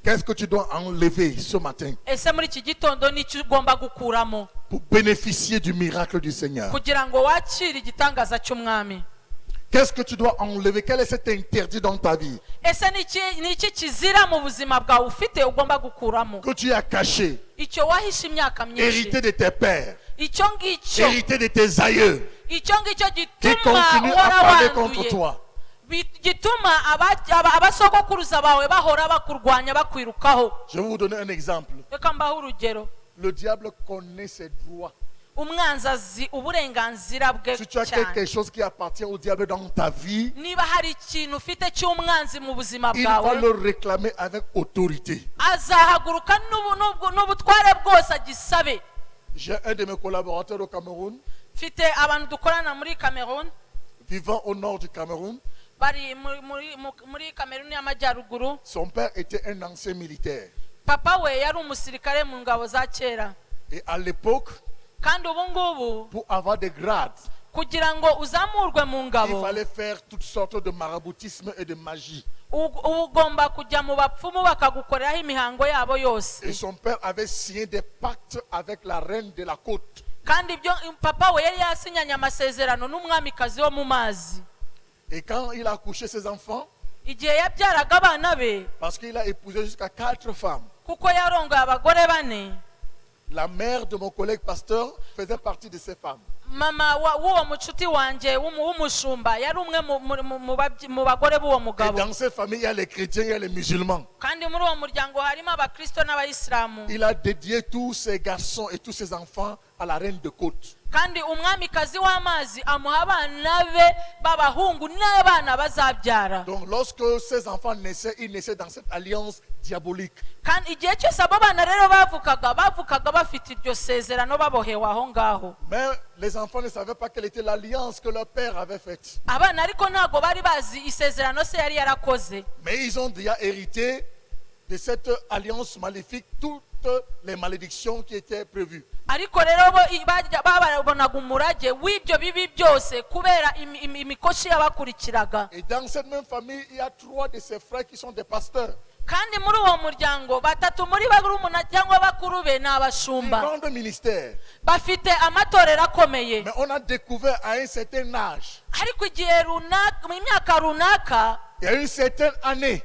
qu'est-ce que tu dois enlever ce matin ese muri iki gitondo n'icyo ugomba gukuramo pour bénéficier du miracle du Seigneur? kugira ngo wakire igitangaza cy'umwami? Qu'est-ce que tu dois enlever? Quel est cet interdit dans ta vie Ese ni iki kizira mu buzima bwawe ufite ugomba gukuramo? que tu as caché, Icyo wahishe imyaka myinshi, hérité de tes pères, icyo ngicyo hérité de tes aïeux, icyo ngicyo qui gituma continuent à uhora parler contre wanduye, toi. gituma abasogokuruza bawe bahora bakurwanya bakwirukaho. Je vais vous donner un exemple. Reka mbahe urugero. Le diable connaît ses droits. Umwanzi azi uburenganzira bwe Si tu as cyane. quelque chose qui appartient au diable dans ta vie, Niba hari ikintu ufite cy'umwanzi mu buzima il va bwawe, le réclamer avec autorité. azahaguruka n'ubutware bwose agisabe. J'ai un de mes collaborateurs au Cameroun, Mfite abantu dukorana muri Cameroon, vivant au nord du Cameroun. bari muri Cameroon y'amajyaruguru. Son père était un ancien militaire. Papa we yari umusirikare mu ngabo za kera, Et à l'époque, kandi ubu ngubu pour avoir des grades, kugira ngo uzamurwe mu il ngabo fallait faire toutes sortes de maraboutisme et de magie. ugomba kujya mu bapfumu bakagukoreraho imihango yabo yose. Et son père avait signé des pactes avec la reine de la côte. Kandi ibyo papa we yari yasinyanye amasezerano n'umwamikazi wo mu mazi. Et quand il a accouché ses enfants, Igihe yabyaraga abana be, parce qu'il a épousé jusqu'à 4 femmes, kuko yarongoye abagore bane, la mère de mon collègue pasteur faisait partie de ces femmes. mama w'uwo mucuti wanjye w'umushumba yari umwe mu bagore b'uwo Et mugabo. dans ces familles, il y a les chrétiens, il y a les musulmans. Kandi muri uwo muryango harimo abakristo n'abayisilamu. Il a dédié tous ses garçons et tous ses enfants à la reine de côte. kandi umwamikazi w'amazi amuha abana be b'abahungu n'abana bazabyara. Donc lorsque ces enfants naissaient, ils naissaient dans cette alliance diabolique. kandi igihe cyose abo bana rero bavukaga bafite iryo sezerano babohewe aho ngaho. Mais les enfants ne savaient pas quelle était l'alliance que leur père avait faite. abana ariko ntago bari bazi isezerano se yari yarakoze. Mais ils ont déjà hérité de cette alliance maléfique toutes les malédictions qui étaient prévues. ariko rero babonaga umurage w'ibyo bibi byose kubera imikoshi yabakurikiraga. Et dans cette même famille, il y a 3 de ses frères qui sont des pasteurs. kandi muri uwo muryango batatu muri barumuna cyangwa bakuru be ni Un abashumba grand ministère. bafite amatorero akomeye. Mais on a découvert à un certain âge, ariko igihe runaka mu myaka runaka il y a une certaine année,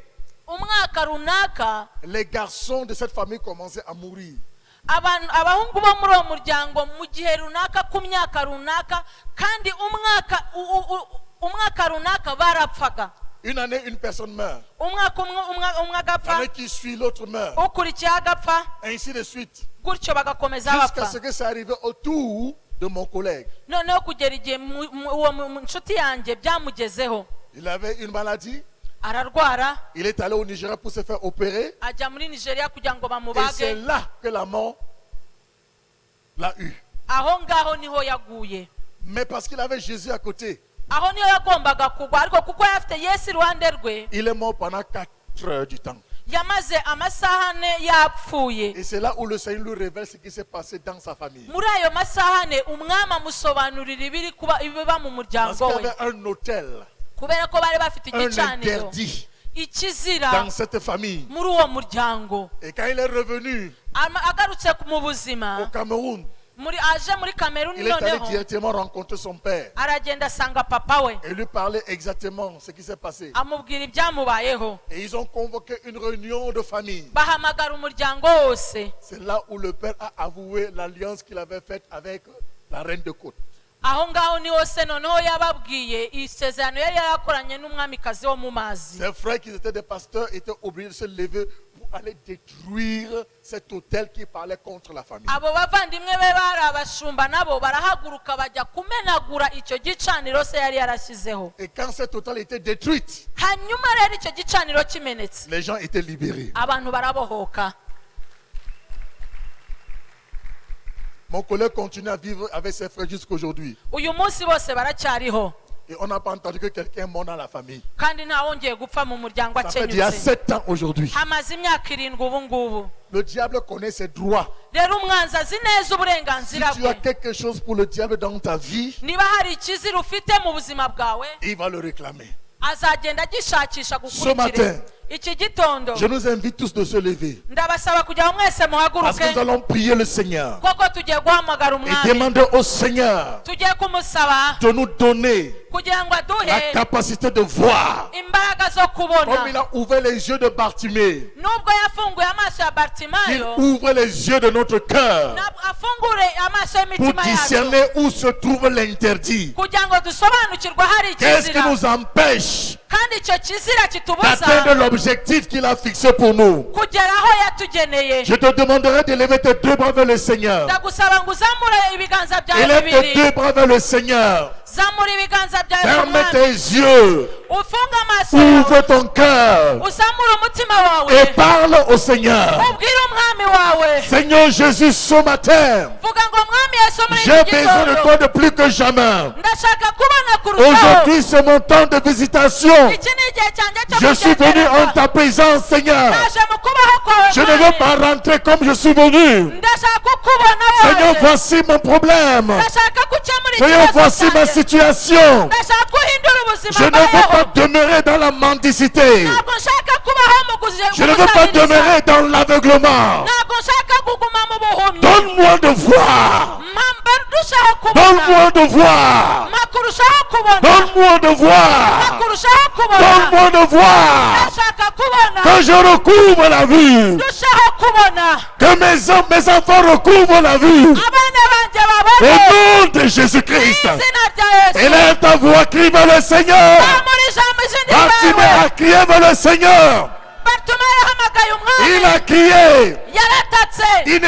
umwaka runaka les garçons de cette famille commençaient à mourir. abahungu bo muri uwo muryango mu gihe runaka ku myaka runaka kandi umwaka runaka barapfaga. Une année, une personne meurt. umwaka umwe agapfa, L'année qui suit, l'autre meurt. ukurikiye agapfa, Ainsi de suite. gutyo bagakomeza Jusqu'à bapfa. ce que ça arrive autour de mon collègue. noneho kugera igihe uwo nshuti yanjye byamugezeho, Il avait une maladie. ararwara, Il est allé au Nigeria pour se faire opérer. ajya muri Nigeria kugira ngo Et bamubage. c'est là que la mort l'a eu. aho ngaho niho yaguye. Mais parce qu'il avait Jésus à côté, aho niyo yagombaga kugwa, ariko kuko yari afite Yesu iruhande rwe il est mort pendant 4 heures du temps. yamaze amasaha ane yapfuye. Et c'est là où le Seigneur lui révèle ce qui s'est passé dans sa famille. muri ayo masaha ane umwami amusobanurira ibiba mu Parce muryango qu'il y we, avait un hôtel, kubera ko bari bafite un igicaniro, interdit ikizira dans cette famille. muri uwo muryango. Et quand il est revenu agarutse mu buzima, au Cameroun, aje muri Kameruni, il est allé noneho directement rencontrer son père aragenda asanga papa we, et lui parler exactement ce qui s'est passé. amubwira ibyamubayeho. Et ils ont convoqué une réunion de famille. bahamagara umuryango wose. C'est là où le père a avoué l'alliance qu'il avait faite avec la reine de Côte. aho ngaho ni hose noneho yababwiye isezerano yari yarakoranye n'umwamikazi wo mu mazi. Ses frères qui étaient des pasteurs étaient obligés de se lever pour aller détruire cet hôtel qui parlait contre la famille. abo bavandimwe be bari abashumba nabo barahaguruka bajya kumenagura icyo gicaniro se yari yarashyizeho. Et quand cet hôtel était détruit, hanyuma rero icyo gicaniro kimenetse, les gens étaient libérés. abantu barabohoka. Mon collègue continue à vivre avec ses frères jusqu'aujourd'hui. uyu munsi bose baracyariho, Et on n'a pas entendu que quelqu'un est mort dans la famille. kandi ntawongeye gupfa mu muryango Ça fait déjà akenyutse. 7 ans aujourd'hui. hamaze imyaka 7 ubu ngubu. Le diable connaît ses droits. rero umwanzi azi neza Si uburenganzira tu as bwe. quelque chose pour le diable dans ta vie, niba hari ikizira ufite mu buzima bwawe, il va le réclamer. azagenda agishakisha Ce matin, gukurikira. iki gitondo je nous invite tous de se lever. ndabasaba kugira ngo mwese Parce que nous muhaguruke, allons prier le Seigneur koko tugiye guhamagara et umwami, demander au Seigneur tugiye kumusaba de nous donner kugira ngo la aduhe capacité de voir. imbaraga zo kubona. Comme il a ouvert les yeux de Bartimée, nubwo yafunguye amaso ya qu'il Bartimayo, ouvre les yeux de notre cœur afungure amaso pour y'imitima yacu discerner où se trouve l'interdit. kugira ngo dusobanukirwe hari Qu'est-ce qui ikizira, nous empêche kandi icyo kizira kitubuza d'atteindre l'objectif qu'il a fixé pour nous? kugera aho yatugeneye. Je te demanderai de lever tes 2 bras vers le Seigneur. ndagusaba ngo uzamure ibiganza byawe Élève tes 2 bibiri, bras vers le Seigneur. zamura ibiganza byawe ku Ferme mwami, tes yeux. ufunge amaso Ouvre yawe, ton cœur uzamure umutima wawe, et parle au Seigneur. ubwire umwami wawe. Seigneur Jésus, ce matin, vuga ngo mwami Yesu, muri j'ai iki besoin de gitondo toi de plus que jamais. ndashaka kubona kurushaho. Aujourd'hui, c'est mon temps de visitation. iki ni igihe cyanjye cyo Je suis venu en ta présence, Seigneur. naje mu kubaho kwawe Je ne veux mwami. pas rentrer comme je suis venu. ndashaka kukubona Seigneur, wawe. voici mon problème. ndashaka gukemura Seigneur, ikibazo voici ma cyanjye. situation. ndashaka guhindura ubuzima Je ne veux mbayeho. pas demeurer dans la mendicité. ntabwo nshaka kubaho mu Je ne veux pas demeurer dans l'aveuglement. ntabwo nshaka kuguma mu buhumyi. Donne-moi de voir. mpambe ndushaho kubona, Donne-moi de voir. makurushaho kubona, Donne-moi de voir. makurushaho kubona, Donne-moi de voir. ndashaka kubona, Que je recouvre la vue. ndushaho kubona, Que mes enfants recouvrent la vue. abana banjye Au babone. nom de Jésus-Christ. izina rya Yesu. Élève ta voix, crie vers le Seigneur. zamura ijambo izindi Bartimée zawe. a crié vers le Seigneur. Bartimayo yahamagaye umwami, Il a crié. yaratatse, Il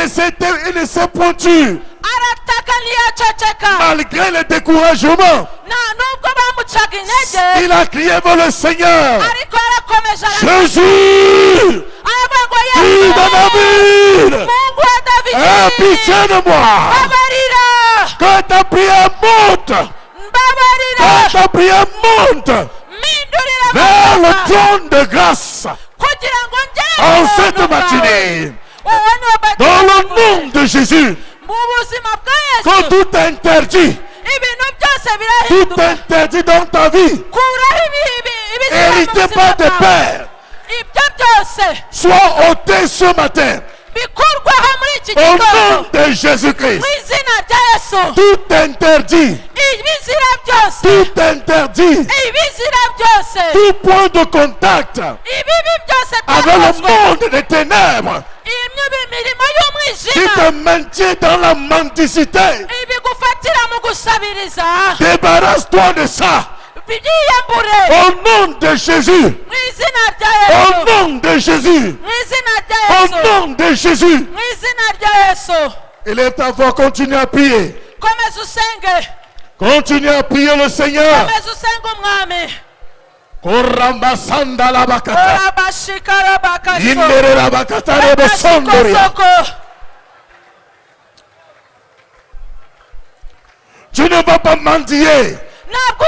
ne s'est pointu. arataka ntiyaceceka Malgré le découragement, nubwo bamucaga intege il a crié vers le Seigneur. ariko yarakomeje Jésus, aravuga ngo fils de David, Mungu wa Davidi aie pitié de moi. mbabarira Que ta prière monte. mbabarira Que ta prière monte mpindurira vers le amafaranga trône de grâce. kugira ngo En ngere cette mu bwawe. matinée, Wowe niwe bati dans le wavuze. nom de Jésus, mu buzima bwa que Yesu tout interdit, ibintu byose tout birahinduka interdit dans ta vie, kuraho ibizima mu hérité buzima par tes bwawe pères, ibyo byose soit ôté ce matin. bikurwaho muri iki Au gitondo nom de Jésus-Christ, mu izina rya Yesu tout interdit, ibizira byose tout interdit, ibizira byose tout point de contact ibibi byose avec le byakozwe monde des ténèbres imirimo qui y'umwijima te maintient dans la mendicité. ibigufatira mu gusabiriza Débarrasse-toi de ça. byiyambure Au nom de Jésus. mu izina rya Au Yesu nom de Jésus. mu izina rya Au Yesu nom de Jésus. mu izina rya Yesu Élève ta voix, continue à prier. komeza usenge Continue à prier le Seigneur. komeza usenge umwami Korambasanda la bakata. orabashikara bakaso Yindere la bakata rebo sondoria. bakasokosoko Tu ne vas pas mendier ntabwo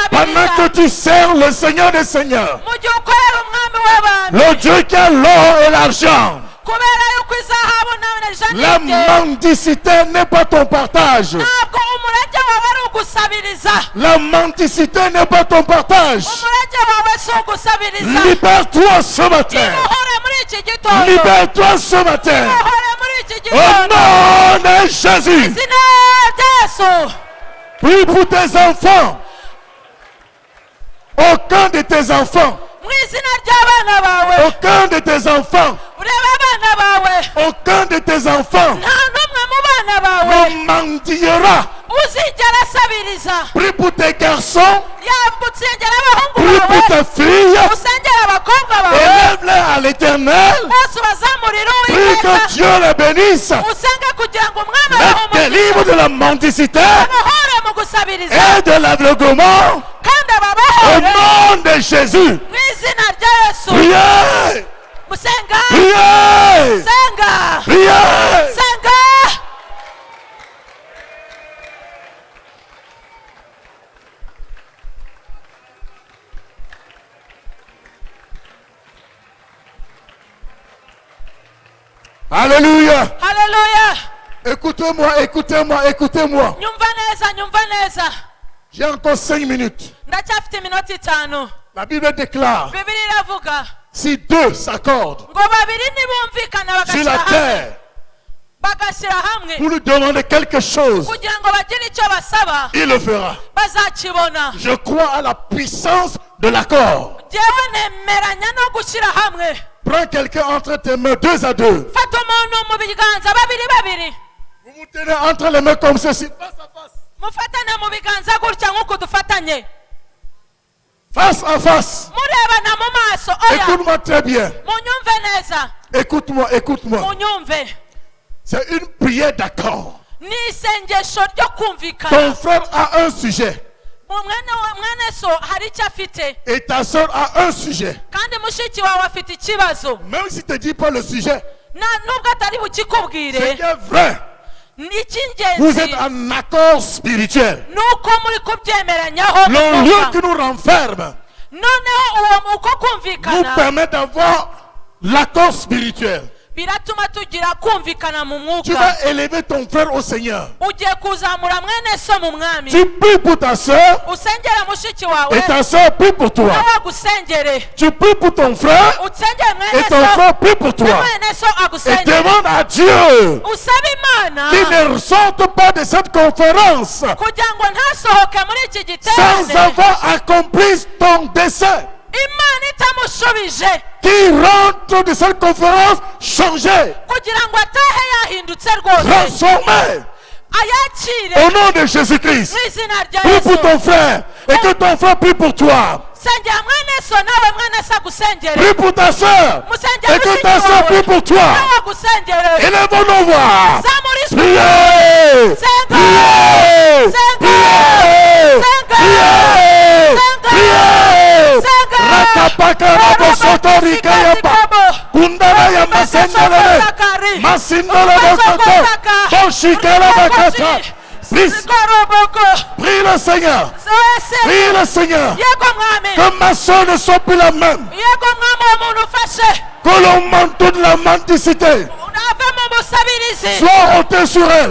pendant que uzagusabiriza tu sers le Seigneur des Seigneurs. mu gihe ukorera umwami w'abantu Le Dieu qui a l'or et l'argent. kubera yuko izahabu nawe La janete mendicité n'est pas ton partage. ntabwo umurage wawe ari ugusabiriza La mendicité n'est pas ton partage. umurage wawe si ugusabiriza Libère-toi ce matin. imuhore muri iki gitondo Libère-toi ce matin. imuhore muri iki Au gitondo nom de Jésus. izina rya Yesu Prie pour tes enfants. Aucun de tes enfants. mu izina ry'abana bawe Aucun de tes enfants. urebe abana bawe Aucun de tes enfants nta n'umwe mu bana bawe ne mendiera. uzigera asabiriza Prie pour tes garçons. yaba usengera abahungu Prie bawe pour tes filles. usengera abakobwa bawe Élève-les à l'éternel. bose ubazamurire Prie uwiteka que Dieu les bénisse. usenge kugira ngo umwami Les abahe délivre de la mendicité amuhore mu gusabiriza et de l'aveuglement. kandi Au ababohore nom de Jésus. mu izina rya Yesu Priez. musenga Priez. senga Priez. senga Alléluia. haleluya Écoutez-moi, écoutez-moi, écoutez-moi. nyumva neza nyumva neza J'ai encore 5 minutes. ndacyafite iminota itanu La Bible déclare, bibiri iravuga si deux s'accordent ngo babiri nibumvikana sur la terre bagashyira hamwe pour lui demander quelque chose, kugira ngo bagire icyo basaba il le fera. bazakibona Je crois à la puissance de l'accord. jyewe nemeranya no gushyira hamwe Prends quelqu'un entre tes mains, 2 à 2. fata umuntu mu biganza babiri babiri Vous vous tenez entre les mains comme ceci, face à face. mufatane mu biganza gutya nk'uko dufatanye Face à face. murebana mu maso oya Écoute-moi très bien. munyumve neza Écoute-moi, écoute-moi. munyumve C'est une prière d'accord. ni isengesho ryo kumvikana Ton frère a un sujet mwene so hari icyo afite et ta soeur a un sujet. kandi mushiki wawe afite ikibazo Même si tu ne dis pas le sujet, nubwo atari ce bukikubwire qui est vrai, vous icy'ingenzi êtes en accord spirituel. ni uko muri kubyemeranyaho Le lieu qui nous renferme noneho uko nous kumvikana permet d'avoir l'accord spirituel. biratuma tugira kumvikana mu Tu mwuka vas élever ton frère au Seigneur. ugiye kuzamura mwene so mu mwami Tu pries pour ta soeur usengere mushiki wawe et ta soeur prie pour toi. nawe agusengere Tu pries pour ton frère usengere et mwene ton so frère prie pour na toi. mwene so Et agusengere demande à Dieu usaba imana qu'il ne ressorte pas de cette conférence kugira ngo ntasohoke muri iki sans giterane avoir accompli ton dessein. imana itamushubije Qui rentre de cette conférence changé, kugira ngo atahe yahindutse rwose transformé. ayakire Au nom de Jésus-Christ. mu izina rya Prie pour Yesu ton frère et que ton frère prie pour toi. sengera mwene so nawe mwene so agusengere Prie pour ta soeur musengere et que mushiki ta soeur wawe prie pour toi. nawe agusengere Élevons nos voix. zamura ijwi Priez. Prie le Seigneur. Prie le Seigneur. Que ma soeur ne soit plus la même. Que l'on mente toute la mendicité soit ôté sur elle.